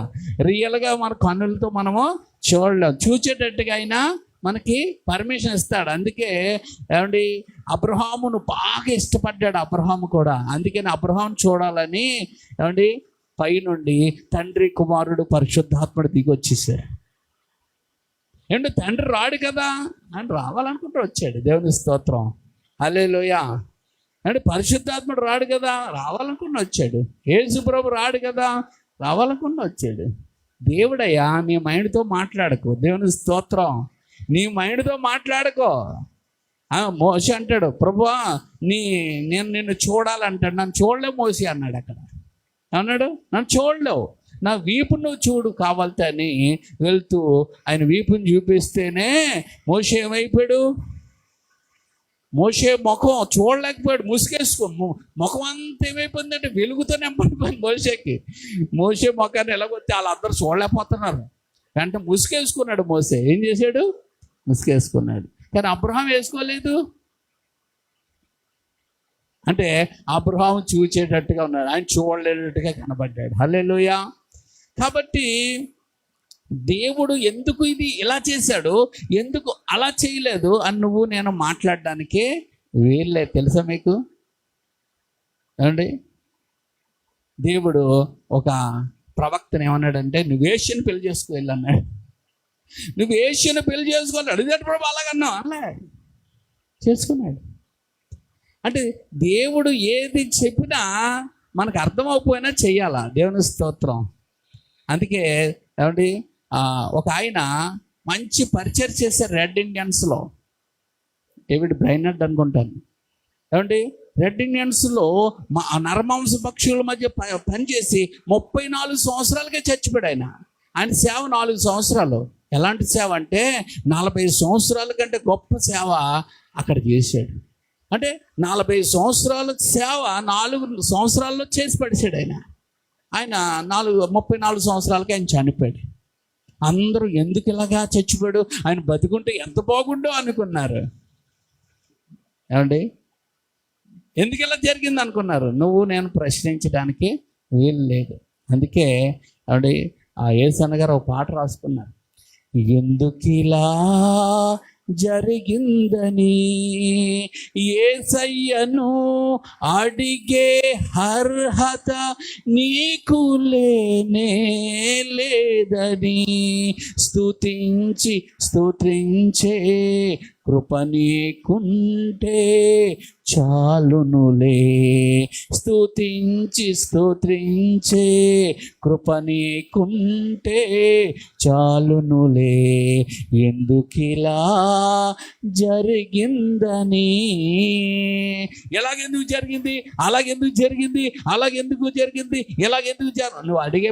రియల్గా మన కన్నులతో మనము చూడలేం, చూచేటట్టుగా ఆయన మనకి పర్మిషన్ ఇస్తాడు. అందుకే ఏమండి, అబ్రహామును బాగా ఇష్టపడ్డాడు అబ్రహాము కూడా. అందుకని అబ్రహాం చూడాలని ఏమండి పైనుండి తండ్రి, కుమారుడు, పరిశుద్ధాత్ముడు దిగి వచ్చేసారు. ఏంటి, తండ్రి రాడు కదా, ఆయన రావాలనుకుంటూ వచ్చాడు. దేవుని స్తోత్రం, హల్లెలూయా. అంటే పరిశుద్ధాత్ముడు రాడు కదా, రావాలనుకుని వచ్చాడు. యేసు ప్రభు రాడు కదా, రావాలనుకుని వచ్చాడు. దేవుడయ్యా, నీ మైండ్తో మాట్లాడకు. దేవుని స్తోత్రం, నీ మైండ్తో మాట్లాడుకో. మోషే అంటాడు, ప్రభువా నేను నిన్ను చూడాలంటాడు. నన్ను చూడలేవు మోషే అన్నాడు. అక్కడ అన్నాడు, నన్ను చూడలేవు, నా వీపు నువ్వు చూడు కావాలితే అని వెళ్తూ ఆయన వీపుని చూపిస్తేనే మోషే ఏమైపోయాడు? మోషే ముఖం చూడలేకపోయాడు, ముసుగేసుకో. ముఖం అంతా ఏమైపోయిందంటే వెలుగుతో నింపడిపోయింది మోషేకి. మోషే ముఖాన్ని ఎలాగొస్తే వాళ్ళందరూ చూడలేకపోతున్నారు. అంటే ముసుగేసుకున్నాడు మోషే. ఏం చేశాడు? ముసుగేసుకున్నాడు. కానీ అబ్రహాం వేసుకోలేదు. అంటే అబ్రహాం చూచేటట్టుగా ఉన్నాడు, ఆయన చూడలేనట్టుగా కనబడ్డాడు. హల్లెలూయా. కాబట్టి దేవుడు ఎందుకు ఇది ఇలా చేశాడు, ఎందుకు అలా చేయలేదు అని నువ్వు నేను మాట్లాడడానికే వీళ్ళే. తెలుసా మీకు? ఏమండి, దేవుడు ఒక ప్రవక్తను ఏమన్నాడంటే, నువ్వు ఏషియను పెళ్లి చేసుకో వెళ్ళన్నాడు. నువ్వు ఏషియను పెళ్లి చేసుకోవాలి అడిగేటప్పుడు అలాగన్నా అలా చేసుకున్నాడు. అంటే దేవుడు ఏది చెప్పినా మనకు అర్థమైపోయినా చెయ్యాలా. దేవుని స్తోత్రం. అందుకే ఏమండి, ఒక ఆయన మంచి పరిచయం చేశారు రెడ్ ఇండియన్స్లో. డేవిడ్ బ్రైనర్డ్ అనుకుంటాను. ఏమండి, రెడ్ ఇండియన్స్లో నరమాంస పక్షుల మధ్య పనిచేసి 34 సంవత్సరాలకే చచ్చిపోయాడు ఆయన. ఆయన సేవ 4 సంవత్సరాలు. ఎలాంటి సేవ అంటే 40 సంవత్సరాల కంటే గొప్ప సేవ అక్కడ చేశాడు. అంటే 40 సంవత్సరాల సేవ 4 సంవత్సరాల్లో చేసి పడిచాడు ఆయన. ఆయన 34 సంవత్సరాలకి ఆయన చనిపోయాడు. అందరూ ఎందుకు ఇలాగా చచ్చిపోయాడు, ఆయన బతికుంటే ఎంత బాగుండో అనుకున్నారు. ఏమండి, ఎందుకు ఇలా జరిగింది అనుకున్నారు? నువ్వు నేను ప్రశ్నించడానికి వీలు లేదు. అందుకే ఏమండి, ఆ యేసన్న గారు ఒక పాట రాసుకున్నారు, ఎందుకిలా జరిగిందని యేసయ్యను అడిగే అర్హత నీకు లేనే లేదని, స్తుతించే కృప నీకుంటే చాలునులే. స్తుతించే కృప నీకుంటే చాలునులే. ఎందుకిలా జరిగిందని, ఎలాగెందుకు జరిగింది, అలాగెందుకు జరిగింది, అలాగెందుకు జరిగింది, ఎలాగెందుకు నువ్వు అడిగే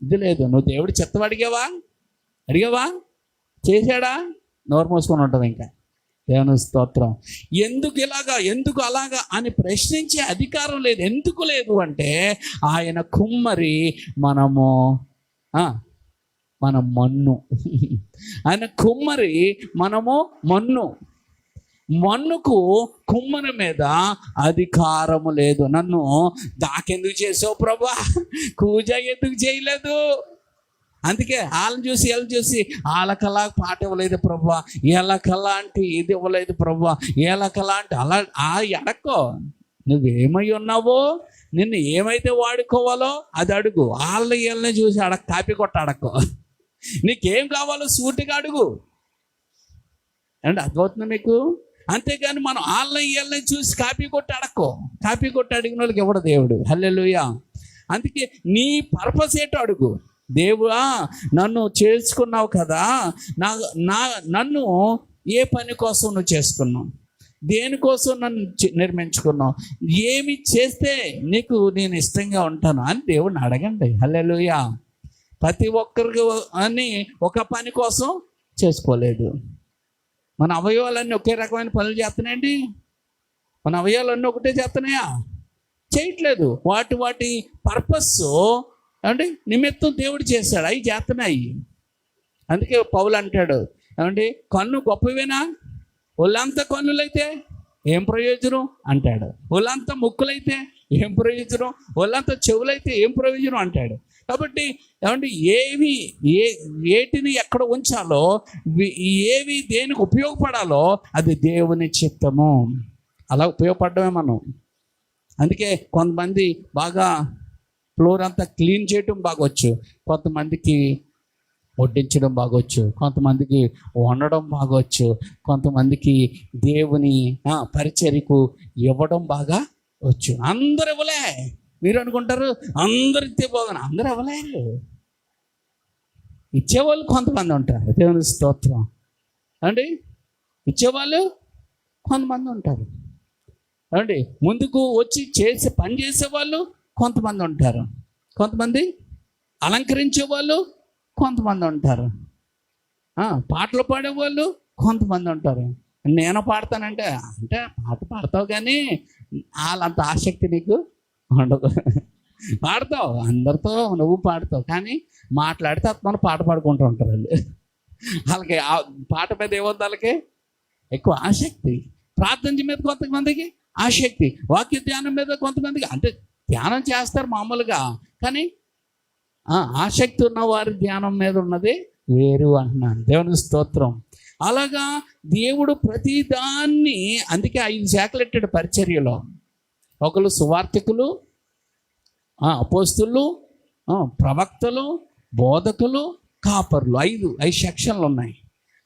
ఇది లేదు. నువ్వు దేవుడు చెత్త అడిగావా చేశాడా? నోరు మూసుకొని ఉంటుంది. ఇంకా దేవుని స్తోత్రం. ఎందుకు ఇలాగా, ఎందుకు అలాగా అని ప్రశ్నించే అధికారం లేదు. ఎందుకు లేదు అంటే ఆయన కుమ్మరి, మనం మన్ను. ఆయన కుమ్మరి, మనము మన్నుకు కుమ్మరి మీద అధికారము లేదు. నన్ను దాకెందుకు చేసావు ప్రభా, పూజ ఎందుకు చేయలేదు? అందుకే వాళ్ళని చూసి వీళ్ళని చూసి వాళ్ళకలా పాట ఇవ్వలేదు ప్రభా, వీళ్ళకలాంటి ఇది ఇవ్వలేదు ప్రభా, వీళ్ళకలాంటి అలా అడక్కో. నువ్వేమై ఉన్నావో, నిన్ను ఏమైతే వాడుకోవాలో అది అడుగు. వీళ్ళని చూసి కాపీ కొట్ట అడక్కో. నీకేం కావాలో సూటిగా అడుగు. అంటే అర్థమవుతుంది మీకు? అంతేగాని మనం వీళ్ళని చూసి కాపీ కొట్టి అడక్కో. కాపీ కొట్టి అడిగిన వాళ్ళకి ఇవ్వడు దేవుడు. హల్లెలూయా. అందుకే నీ పర్పస్ ఏంటో అడుగు. దేవుడా, నన్ను చేసుకున్నావు కదా, నన్ను ఏ పని కోసం నువ్వు చేసుకున్నావు, దేనికోసం నన్ను నిర్మించుకున్నావు, ఏమి చేస్తే నీకు నేను ఇష్టంగా ఉంటాను అని దేవుడిని అడగండి. హల్లెలూయా. ప్రతి ఒక్కరికి అని ఒక పని కోసం చేసుకోలేదు. మన అవయవాలన్నీ ఒకే రకమైన పనులు చేస్తున్నాయండి? మన అవయవాలన్నీ ఒకటే చేస్తున్నాయా? చేయట్లేదు. వాటి పర్పస్ ఏమండి నిమిత్తం దేవుడు చేశాడు, అవి చేస్తున్నాయి. అందుకే పౌలు అంటాడు ఏమండి, కన్ను గొప్పవేనా? ఒళ్ళంతా కన్నులైతే ఏం ప్రయోజనం అంటాడు. ఒళ్ళంతా ముక్కులైతే ఏం ప్రయోజనం? ఒళ్ళంతా చెవులైతే ఏం ప్రయోజనం అంటాడు. కాబట్టి ఏమంటే ఏటిని ఎక్కడ ఉంచాలో, ఏవి దేనికి ఉపయోగపడాలో అది దేవుని చిత్తము. అలా ఉపయోగపడమే మనం. అందుకే కొంతమంది బాగా ఫ్లోర్ అంతా క్లీన్ చేయటం బాగొచ్చు, కొంతమందికి వడ్డించడం బాగొచ్చు, కొంతమందికి వండడం బాగొచ్చు, కొంతమందికి దేవుని పరిచర్యకు ఇవ్వడం బాగా వచ్చు. అందరు ఇవ్వలే. మీరు అనుకుంటారు అందరు ఇచ్చే పోగను, అందరు ఇవ్వలేరు. ఇచ్చేవాళ్ళు కొంతమంది ఉంటారు, దేవుని స్తోత్రం అండి. ఇచ్చేవాళ్ళు కొంతమంది ఉంటారు అండి. ముందుకు వచ్చి పని చేసేవాళ్ళు కొంతమంది ఉంటారు, కొంతమంది అలంకరించే వాళ్ళు కొంతమంది ఉంటారు, పాటలు పాడేవాళ్ళు కొంతమంది ఉంటారు. నేను పాడతానంటే అంటే పాట పాడతావు కానీ వాళ్ళంత ఆసక్తి నీకు ఉండదు. పాడతావు, అందరితో నువ్వు పాడతావు, కానీ మాట్లాడితే మన పాట పాడుకుంటూ ఉంటారు వాళ్ళు. వాళ్ళకి పాట మీద ఏమవుతుంది, వాళ్ళకి ఎక్కువ ఆసక్తి. ప్రార్థన మీద కొంతమందికి ఆసక్తి, వాక్య ధ్యానం మీద కొంతమందికి, అంటే ధ్యానం చేస్తారు మామూలుగా, కానీ ఆసక్తి ఉన్న వారి ధ్యానం మీద ఉన్నది వేరు అంటున్నాను. దేవునికి స్తోత్రం. అలాగా దేవుడు ప్రతి దాన్ని, అందుకే 5 శాఖలు పెట్టాడు పరిచర్యలో. ఒకరు సువార్తికులు, అపోస్తులు, ప్రవక్తలు, బోధకులు, కాపర్లు, 5 సెక్షన్లు ఉన్నాయి.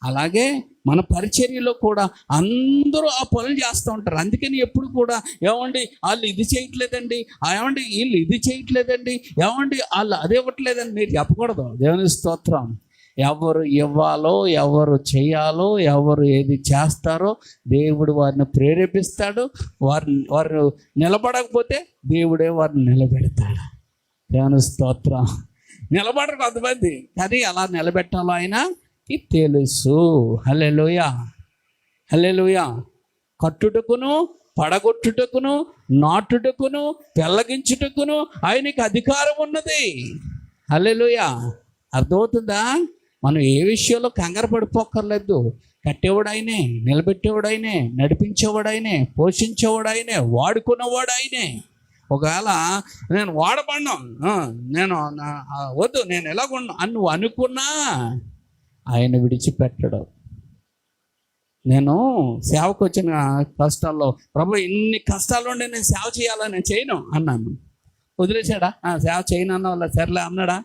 అలాగే మన పరిచర్యలో కూడా అందరూ ఆ పనులు చేస్తూ ఉంటారు. అందుకని ఎప్పుడు కూడా ఏమండి వాళ్ళు ఇది చేయట్లేదండి, ఏమండి వీళ్ళు ఇది చేయట్లేదండి, ఏమండి వాళ్ళు అది ఇవ్వట్లేదని మీరు చెప్పకూడదు. దేవుని స్తోత్రం. ఎవరు ఇవ్వాలో, ఎవరు చేయాలో, ఎవరు ఏది చేస్తారో దేవుడు వారిని ప్రేరేపిస్తాడు. వారు నిలబడకపోతే దేవుడే వారిని నిలబెడతాడు. దేవుని స్తోత్రం. నిలబడరు కొంతమంది, కానీ అలా నిలబెట్టాలో ఆయనకి తెలుసు. హల్లెలూయా, హల్లెలూయా. కట్టుటకును, పడగొట్టుటకును, నాటుటకును, పెళ్ళగించుటకును ఆయనకి అధికారం ఉన్నది. హల్లెలూయా. అర్థమవుతుందా? మనం ఏ విషయంలో కంగారు పడిపోక్కర్లేదు. కట్టేవాడు ఆయనే, నిలబెట్టేవాడు ఆయనే, నడిపించేవాడు ఆయనే, పోషించేవాడు ఆయనే, వాడుకున్నవాడు ఆయనే. ఒకవేళ నేను వాడబడినా, నేను వద్దు, నేను ఎలాగున్నా అని నువ్వు అనుకున్నా ఆయన విడిచిపెట్టడు. నేను సేవకు వచ్చిన కష్టాల్లో, ప్రభు ఇన్ని కష్టాలు ఉండి నేను సేవ చేయాలని నేను చేయను అన్నాను. వదిలేశాడా? సేవ చేయను అన్న వాళ్ళ సర్లే అన్నాడా?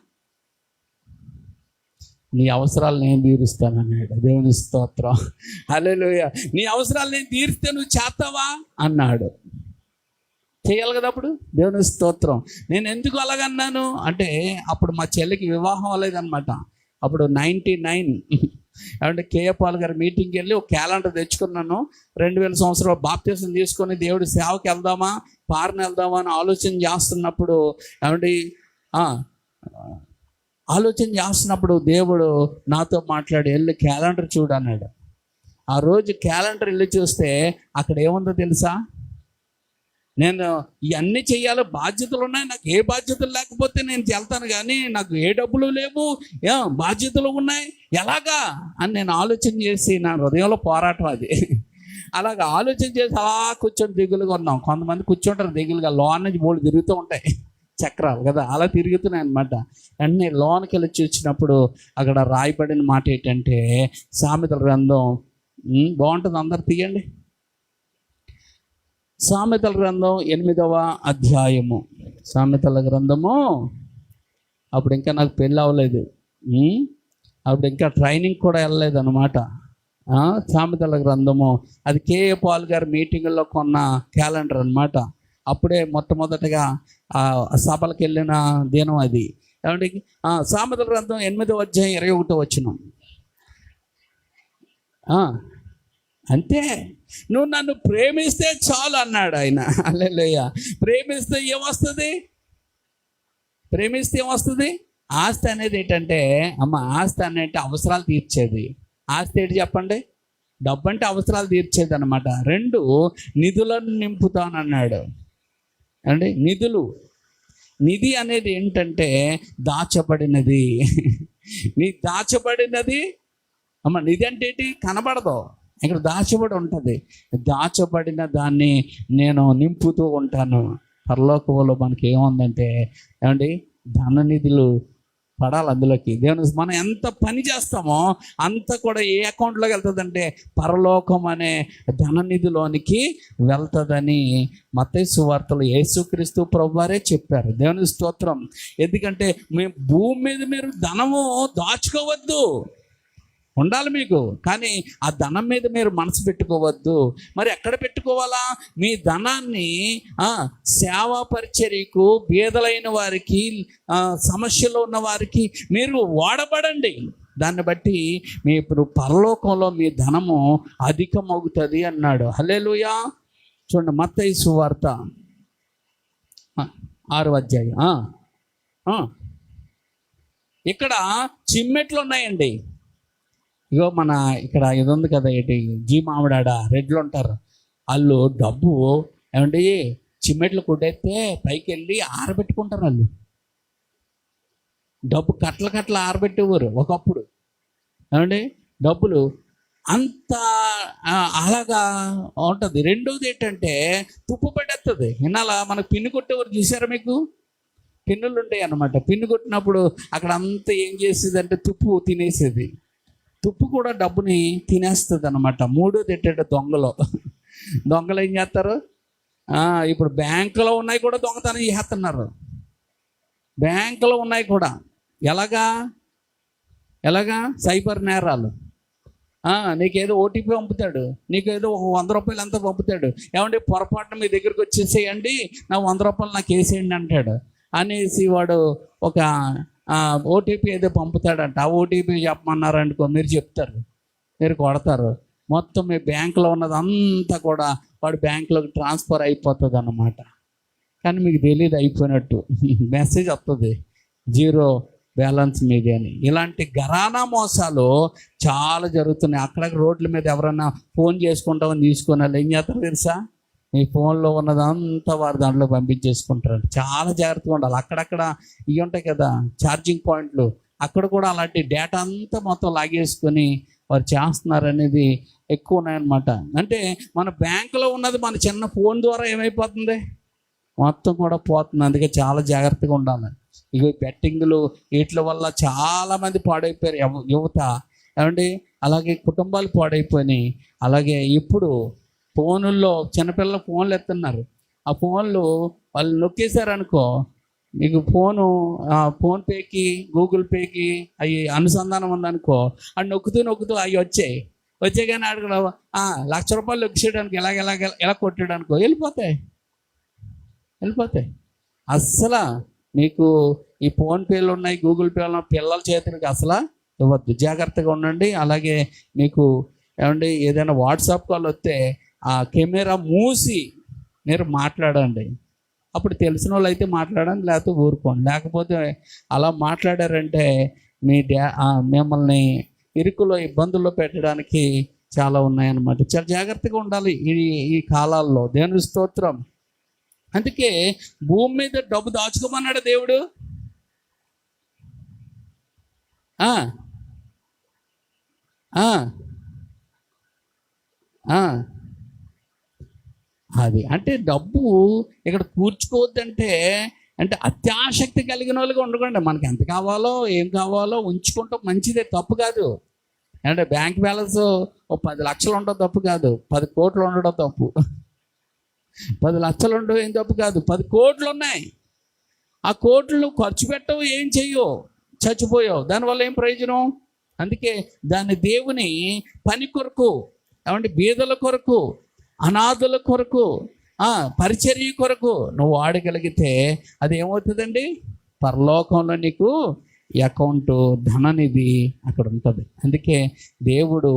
నీ అవసరాలు నేను తీరుస్తానన్నాడు. దేవుని స్తోత్రం. హల్లెలూయా. నీ అవసరాలు నేను తీరిస్తే నువ్వు చేస్తావా అన్నాడు. చేయాలి కదా అప్పుడు. దేవుని స్తోత్రం. నేను ఎందుకు అలాగన్నాను అంటే, అప్పుడు మా చెల్లికి వివాహం అవ్వలేదన్నమాట. అప్పుడు 99 అంటే కేఏ పాల్ గారి మీటింగ్కి వెళ్ళి ఒక క్యాలెండర్ తెచ్చుకున్నాను. 2000 సంవత్సరాలు బాప్తిసం తీసుకొని దేవుడి సేవకి వెళ్దామా, పారణ వెళ్దామా అని ఆలోచన చేస్తున్నప్పుడు దేవుడు నాతో మాట్లాడి వెళ్ళి క్యాలెండర్ చూడు అన్నాడు. ఆ రోజు క్యాలెండర్ వెళ్ళి చూస్తే అక్కడ ఏముందో తెలుసా? నేను ఇవన్నీ చెయ్యాలి, బాధ్యతలు ఉన్నాయి, నాకు ఏ బాధ్యతలు లేకపోతే నేను వెళ్తాను, కానీ నాకు ఏ డబ్బులు లేవు, బాధ్యతలు ఉన్నాయి, ఎలాగా అని నేను ఆలోచన చేసి, నా హృదయంలో పోరాటం అది. అలాగ ఆలోచన చేసి అలా కూర్చొని దిగులుగా ఉన్నాం. కొంతమంది కూర్చుంటారు దిగులుగా, లోన్ నుంచి బోర్డు తిరుగుతూ ఉంటాయి, చక్రాలు కదా, అలా తిరుగుతున్నాయి అనమాట. అన్నీ లోన్కి వెళ్ళి చూసినప్పుడు అక్కడ రాయబడిన మాట ఏంటంటే, సామెతల గ్రంథం బాగుంటుంది, అందరు తీయండి. సామెతల గ్రంథం 8వ అధ్యాయము. సామెతల గ్రంథము, అప్పుడు ఇంకా నాకు పెళ్ళి అవ్వలేదు, అప్పుడు ఇంకా ట్రైనింగ్ కూడా వెళ్ళలేదు అనమాట. సామెతల గ్రంథము అది కేఏ పాల్ గారి మీటింగుల్లో కొన్న క్యాలెండర్ అనమాట. అప్పుడే మొట్టమొదటిగా సభలకు వెళ్ళిన దినం అది. ఏమంటే సామెతల గ్రంథం 8వ అధ్యాయం 21వ వచనం. అంతే, నువ్వు నన్ను ప్రేమిస్తే చాలు అన్నాడు ఆయన. హల్లెలూయా. ప్రేమిస్తే ఏమొస్తుంది? ఆస్తి అనేది ఏంటంటే ఆస్తి అనేది అవసరాలు తీర్చేది. ఆస్తి ఏంటి చెప్పండి? డబ్బు అంటే అవసరాలు తీర్చేది అనమాట. రెండు, నిధులను నింపుతానన్నాడు అండి. నిధి అనేది ఏంటంటే దాచబడినది. దాచబడినది నిధి అంటే ఏంటి? కనబడదు, ఇక్కడ దాచబడి ఉంటుంది. దాచబడిన దాన్ని నేను నింపుతూ ఉంటాను. పరలోకంలో మనకి ఏముందంటే ఏమండి, ధన నిధులు పడాలి అందులోకి. దేవుని మనం ఎంత పని చేస్తామో అంత కూడా ఏ అకౌంట్లోకి వెళ్తుందంటే పరలోకం అనే ధననిధిలోనికి వెళ్తుందని మత్తయి సువార్తలో యేసుక్రీస్తు ప్రభువారే చెప్పారు. దేవుని స్తోత్రం. ఎందుకంటే మేము భూమి మీద మీరు ధనము దాచుకోవద్దు, ఉండాలి మీకు, కానీ ఆ ధనం మీద మీరు మనసు పెట్టుకోవద్దు. మరి ఎక్కడ పెట్టుకోవాలా? మీ ధనాన్ని సేవా పరిచర్యకు, బీదలైన వారికి, సమస్యలో ఉన్న వారికి మీరు వాడబడండి. దాన్ని బట్టి మీ ఇప్పుడు పరలోకంలో మీ ధనము అధికమవుతుంది అన్నాడు. హల్లెలూయా. చూడండి మత్తయి సువార్త 6వ అధ్యాయం. ఇక్కడ చిమ్మెట్లు ఉన్నాయండి. ఇగో మన ఇక్కడ ఇది ఉంది కదా, ఏంటి జీ మామిడాడ రెడ్లు ఉంటారు, వాళ్ళు డబ్బు ఏమండి చిమ్మెట్లు కొట్టేస్తే పైకి వెళ్ళి ఆరబెట్టుకుంటారు. వాళ్ళు డబ్బు కట్టలు ఆరబెట్టేవారు ఒకప్పుడు ఏమండి. డబ్బులు అంత అలాగా ఉంటుంది. రెండోది ఏంటంటే తుప్పు పడేస్తుంది. ఇన్నాళ్ళ మనకు పిన్ను కొట్టేవారు చూసారా? మీకు పిన్నులు ఉంటాయి అన్నమాట. పిన్ను కొట్టినప్పుడు అక్కడ అంతా ఏం చేసేది అంటే తుప్పు తినేసేది. తుప్పు కూడా డబ్బుని తినేస్తుంది అన్నమాట. మూడోది ఏంటంటే దొంగలు ఏం చేస్తారు? ఇప్పుడు బ్యాంకులో ఉన్నాయి కూడా దొంగతనం చేస్తున్నారు. బ్యాంకులో ఉన్నాయి కూడా ఎలాగా సైబర్ నేరాలు. నీకేదో ఓటీపీ పంపుతాడు, నీకేదో ఒక 100 రూపాయలు అంతా పంపుతాడు. ఏమంటే పొరపాటున మీ దగ్గరికి వచ్చేసేయండి, నా 100 రూపాయలు నాకు వేసేయండి అంటాడు. అనేసి వాడు ఒక ఓటీపీ ఏదో పంపుతాడంట. ఆ ఓటీపీ చెప్పమన్నారనుకో, మీరు చెప్తారు, మీరు కొడతారు, మొత్తం మీ బ్యాంకులో ఉన్నదంతా కూడా వాడు బ్యాంకులోకి ట్రాన్స్ఫర్ అయిపోతుంది అన్నమాట. కానీ మీకు తెలియదు అయిపోయినట్టు. మెసేజ్ వస్తుంది, 0 బ్యాలెన్స్ మీదే అని. ఇలాంటి ఘరానా మోసాలు చాలా జరుగుతున్నాయి. అక్కడక్కడ రోడ్ల మీద ఎవరన్నా ఫోన్ చేసుకుంటామని తీసుకొని వాళ్ళు ఏం చేస్తారు తెలుసా? మీ ఫోన్లో ఉన్నదంతా వారు దాంట్లో పంపించేసుకుంటారు. చాలా జాగ్రత్తగా ఉండాలి. అక్కడక్కడ ఇవి ఉంటాయి కదా ఛార్జింగ్ పాయింట్లు, అక్కడ కూడా అలాంటి డేటా అంతా మొత్తం లాగేసుకొని వారు చేస్తున్నారు అనేది ఎక్కువ ఉన్నాయన్నమాట. అంటే మన బ్యాంకులో ఉన్నది మన చిన్న ఫోన్ ద్వారా ఏమైపోతుంది? మొత్తం కూడా పోతుంది. అందుకే చాలా జాగ్రత్తగా ఉండాలి. ఇక బెట్టింగ్లు వీటి వల్ల చాలామంది పాడైపోయారు యువత ఏమండి. అలాగే కుటుంబాలు పాడైపోయినాయి. అలాగే ఇప్పుడు ఫోనుల్లో చిన్నపిల్లలు ఫోన్లు ఎత్తున్నారు. ఆ ఫోన్లు వాళ్ళు నొక్కేశారనుకో, మీకు ఫోన్పేకి గూగుల్ పేకి అవి అనుసంధానం ఉందనుకో, అది నొక్కుతూ అవి వచ్చాయి కానీ అక్కడ 1,00,000 రూపాయలు నొక్కేయడానికి ఎలా కొట్టాడనుకో వెళ్ళిపోతాయి. అస్సలు మీకు ఈ ఫోన్పేలు ఉన్నాయి, గూగుల్ పేలు ఉన్నాయి, పిల్లల చేతులకి అసలు ఇవ్వద్దు. జాగ్రత్తగా ఉండండి. అలాగే మీకు ఏమండి ఏదైనా వాట్సాప్ కాల్ వస్తే ఆ కెమెరా మూసి మీరు మాట్లాడండి. అప్పుడు తెలిసిన వాళ్ళు అయితే మాట్లాడండి, లేకపోతే ఊరుకోండి. లేకపోతే అలా మాట్లాడారంటే మిమ్మల్ని ఇరుకులో ఇబ్బందుల్లో పెట్టడానికి చాలా ఉన్నాయన్నమాట. చాలా జాగ్రత్తగా ఉండాలి ఈ కాలాల్లో. దేవుని స్తోత్రం. అందుకే భూమి మీద డబ్బు దాచుకోమన్నాడు దేవుడు. అది అంటే డబ్బు ఇక్కడ కూర్చుకోవద్దంటే అంటే అత్యాసక్తి కలిగిన వాళ్ళుగా ఉండకండి. మనకి ఎంత కావాలో ఏం కావాలో ఉంచుకుంటాం, మంచిదే, తప్పు కాదు. అంటే బ్యాంక్ బ్యాలెన్స్ 10 లక్షలు ఉండడం తప్పు కాదు, 10 కోట్లు ఉండడం తప్పు. 10 లక్షలు ఉండడం ఏం తప్పు కాదు, 10 కోట్లు ఉన్నాయి. ఆ కోట్లు ఖర్చు పెట్టవు, ఏం చెయ్యవు, చచ్చిపోయావు, దానివల్ల ఏం ప్రయోజనం? అందుకే దాన్ని దేవుని పని కొరకు, ఏమంటే బీదల కొరకు, అనాథుల కొరకు, పరిచర్య కొరకు నువ్వు వాడగలిగితే అది ఏమవుతుందండి? పరలోకంలో నీకు అకౌంట్ ధననిధి అక్కడ ఉంటుంది. అందుకే దేవుడు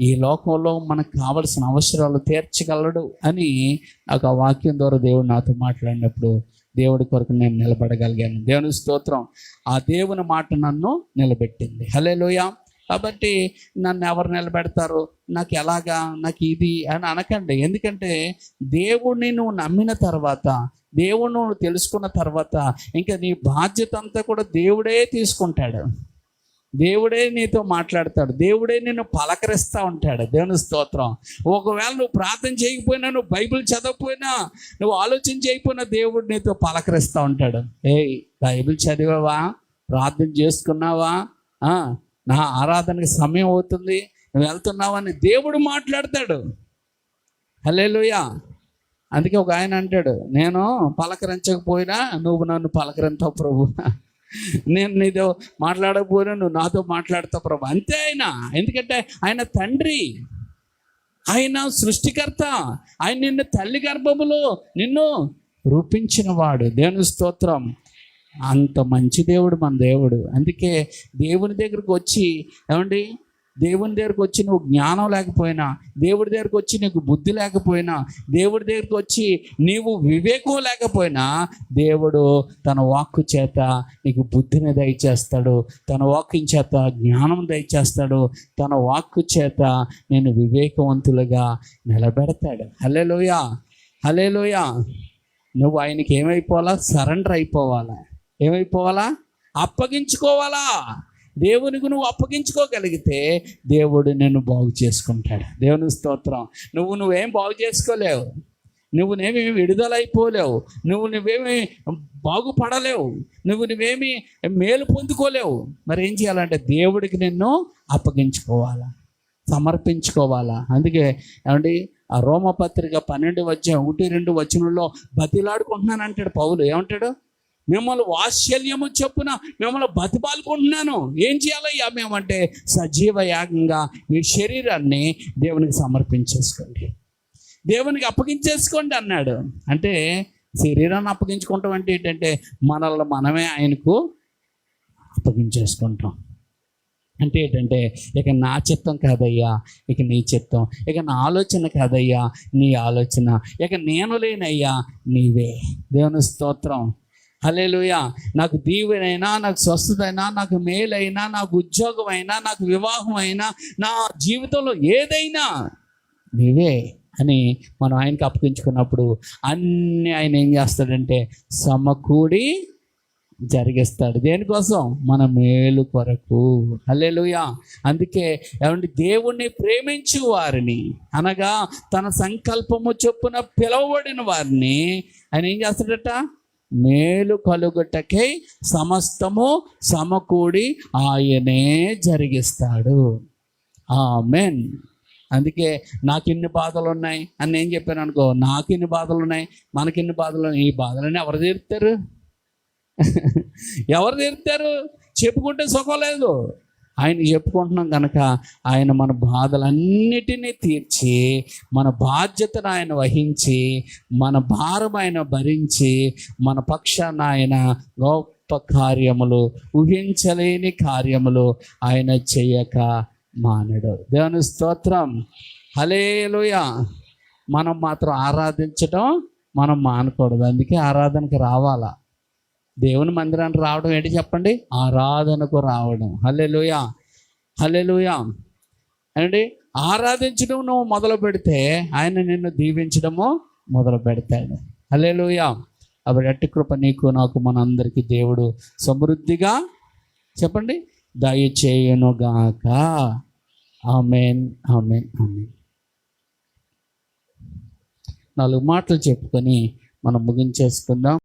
ఈ లోకంలో మనకు కావలసిన అవసరాలు తీర్చగలడు అని ఒక వాక్యం ద్వారా దేవుడు నాతో మాట్లాడినప్పుడు దేవుడి కొరకు నేను నిలబడగలిగాను. దేవుని స్తోత్రం. ఆ దేవుని మాట నన్ను నిలబెట్టింది. హల్లెలూయా. కాబట్టి నన్ను ఎవరు నిలబెడతారు, నాకు ఎలాగా, నాకు ఇది అని అనకండి. ఎందుకంటే దేవుడిని నువ్వు నమ్మిన తర్వాత, దేవుడిని నువ్వు తెలుసుకున్న తర్వాత ఇంకా నీ బాధ్యత అంతా కూడా దేవుడే తీసుకుంటాడు. దేవుడే నీతో మాట్లాడతాడు. దేవుడే నిన్ను పలకరిస్తూ ఉంటాడు. దేవుని స్తోత్రం. ఒకవేళ నువ్వు ప్రార్థన చేయకపోయినా, నువ్వు బైబిల్ చదవకపోయినా, నువ్వు ఆలోచన చేయకపోయినా దేవుడు నీతో పలకరిస్తూ ఉంటాడు. ఏయ్, బైబిల్ చదివావా, ప్రార్థన చేసుకున్నావా, నా ఆరాధనకి సమయం అవుతుంది, నువ్వు వెళ్తున్నావని దేవుడు మాట్లాడతాడు. హల్లెలూయా. అందుకే ఒక ఆయన అంటాడు, నేను పలకరించకపోయినా నువ్వు నన్ను పలకరించావు ప్రభు, నేను నీతో మాట్లాడకపోయినా నువ్వు నాతో మాట్లాడతావు ప్రభు. అంతే ఆయన. ఎందుకంటే ఆయన తండ్రి, ఆయన సృష్టికర్త, ఆయన నిన్ను తల్లి గర్భములో నిన్ను రూపించిన వాడు. దేవుని స్తోత్రం. అంత మంచి దేవుడు మన దేవుడు. అందుకే దేవుని దగ్గరకు వచ్చి, ఏమండి, దేవుని దగ్గరకు వచ్చి నువ్వు జ్ఞానం లేకపోయినా, దేవుడి దగ్గరకు వచ్చి నీకు బుద్ధి లేకపోయినా, దేవుడి దగ్గరకు వచ్చి నీవు వివేకం లేకపోయినా, దేవుడు తన వాక్కు చేత నీకు బుద్ధిని దయచేస్తాడు, తన వాక్కు చేత జ్ఞానం దయచేస్తాడు, తన వాక్కు చేత నేను వివేకవంతులుగా నిలబెడతాడు. హల్లెలూయా, హల్లెలూయా. నువ్వు ఆయనకి ఏమైపోవాలా? సరెండర్ అయిపోవాలా. ఏమైపోవాలా? అప్పగించుకోవాలా. దేవునికి నువ్వు అప్పగించుకోగలిగితే దేవుడు నిన్ను బాగు చేసుకుంటాడు. దేవుని స్తోత్రం. నువ్వేం బాగు చేసుకోలేవు, నువ్వేమి విడుదలైపోలేవు, నువ్వేమి బాగుపడలేవు, నువ్వేమి మేలు పొందుకోలేవు. మరి ఏం చేయాలంటే దేవుడికి నిన్ను అప్పగించుకోవాలా, సమర్పించుకోవాలా. అందుకే ఏమండి, ఆ రోమపత్రిక 12:1-2 వచనంలో బతిలాడుకుంటున్నాను అంటాడు పౌలు. ఏమంటాడు? మిమ్మల్ని వాత్సల్యము చొప్పున మిమ్మల్ని బతిమాలుకుంటున్నాను. ఏం చేయాలయ్యా మేమంటే, సజీవ యాగంగా మీ శరీరాన్ని దేవునికి సమర్పించేసుకోండి, దేవునికి అప్పగించేసుకోండి అన్నాడు. అంటే శరీరాన్ని అప్పగించుకుంటాం అంటే ఏంటంటే, మనల్ని మనమే ఆయనకు అప్పగించేసుకుంటాం. అంటే ఏంటంటే, ఇక నా చిత్తం కాదయ్యా, ఇక నీ చిత్తం, ఇక నా ఆలోచన కాదయ్యా, నీ ఆలోచన, ఇక నేను లేనయ్యా, నీవే. దేవుని స్తోత్రం. హల్లెలూయా. నాకు దీవెనైనా, నాకు స్వస్థత అయినా, నాకు మేలైనా, నాకు ఉద్యోగం అయినా, నాకు వివాహం అయినా, నా జీవితంలో ఏదైనా నీవే అని మనం ఆయనకి అప్పగించుకున్నప్పుడు అన్నీ ఆయన ఏం చేస్తాడంటే సమకూడి జరిగిస్తాడు. దేనికోసం? మన మేలు కొరకు. హల్లెలూయా. అందుకే ఏమంటే, దేవుణ్ణి ప్రేమించు వారిని, అనగా తన సంకల్పము చొప్పున పిలువబడిన వారిని ఆయన ఏం చేస్తాడట? మేలు కలుగుటకై సమస్తము సమకూడి ఆయనే జరిగిస్తాడు. ఆమేన్. అందుకే నాకు ఇన్ని బాధలు ఉన్నాయి అని నేను చెప్పాను అనుకో, నాకు ఇన్ని బాధలు ఉన్నాయి, మనకిన్ని బాధలు ఉన్నాయి. ఈ బాధలన్నీ ఎవరు తీరుతారు? ఎవరు తీరుతారు? చెప్పుకుంటే సుఖం లేదు. ఆయన చెప్పుకుంటున్నాం కనుక ఆయన మన బాధలన్నిటినీ తీర్చి, మన బాధ్యతను ఆయన వహించి, మన భారం ఆయన భరించి, మన పక్షాన ఆయన గొప్ప కార్యములు, ఊహించలేని కార్యములు ఆయన చేయక మానడు. దేవుని స్తోత్రం. హల్లెలూయా. మనం మాత్రం ఆరాధించడం మనం మానకూడదు. అందుకే ఆరాధనకు రావాలా. దేవుని మందిరానికి రావడం ఏంటి చెప్పండి? ఆరాధనకు రావడం. హల్లెలూయా, హల్లెలూయా. అంటే ఆరాధించడం నువ్వు మొదలు పెడితే ఆయన నిన్ను దీవించడము మొదలు పెడతాడు. హల్లెలూయా. అప్పుడు అట్టి కృప నీకు నాకు మనందరికీ దేవుడు సమృద్ధిగా చెప్పండి దయచేయునుగాక. ఆమేన్, ఆమేన్, ఆమేన్. 4 మాటలు చెప్పుకొని మనం ముగించేసుకుందాం.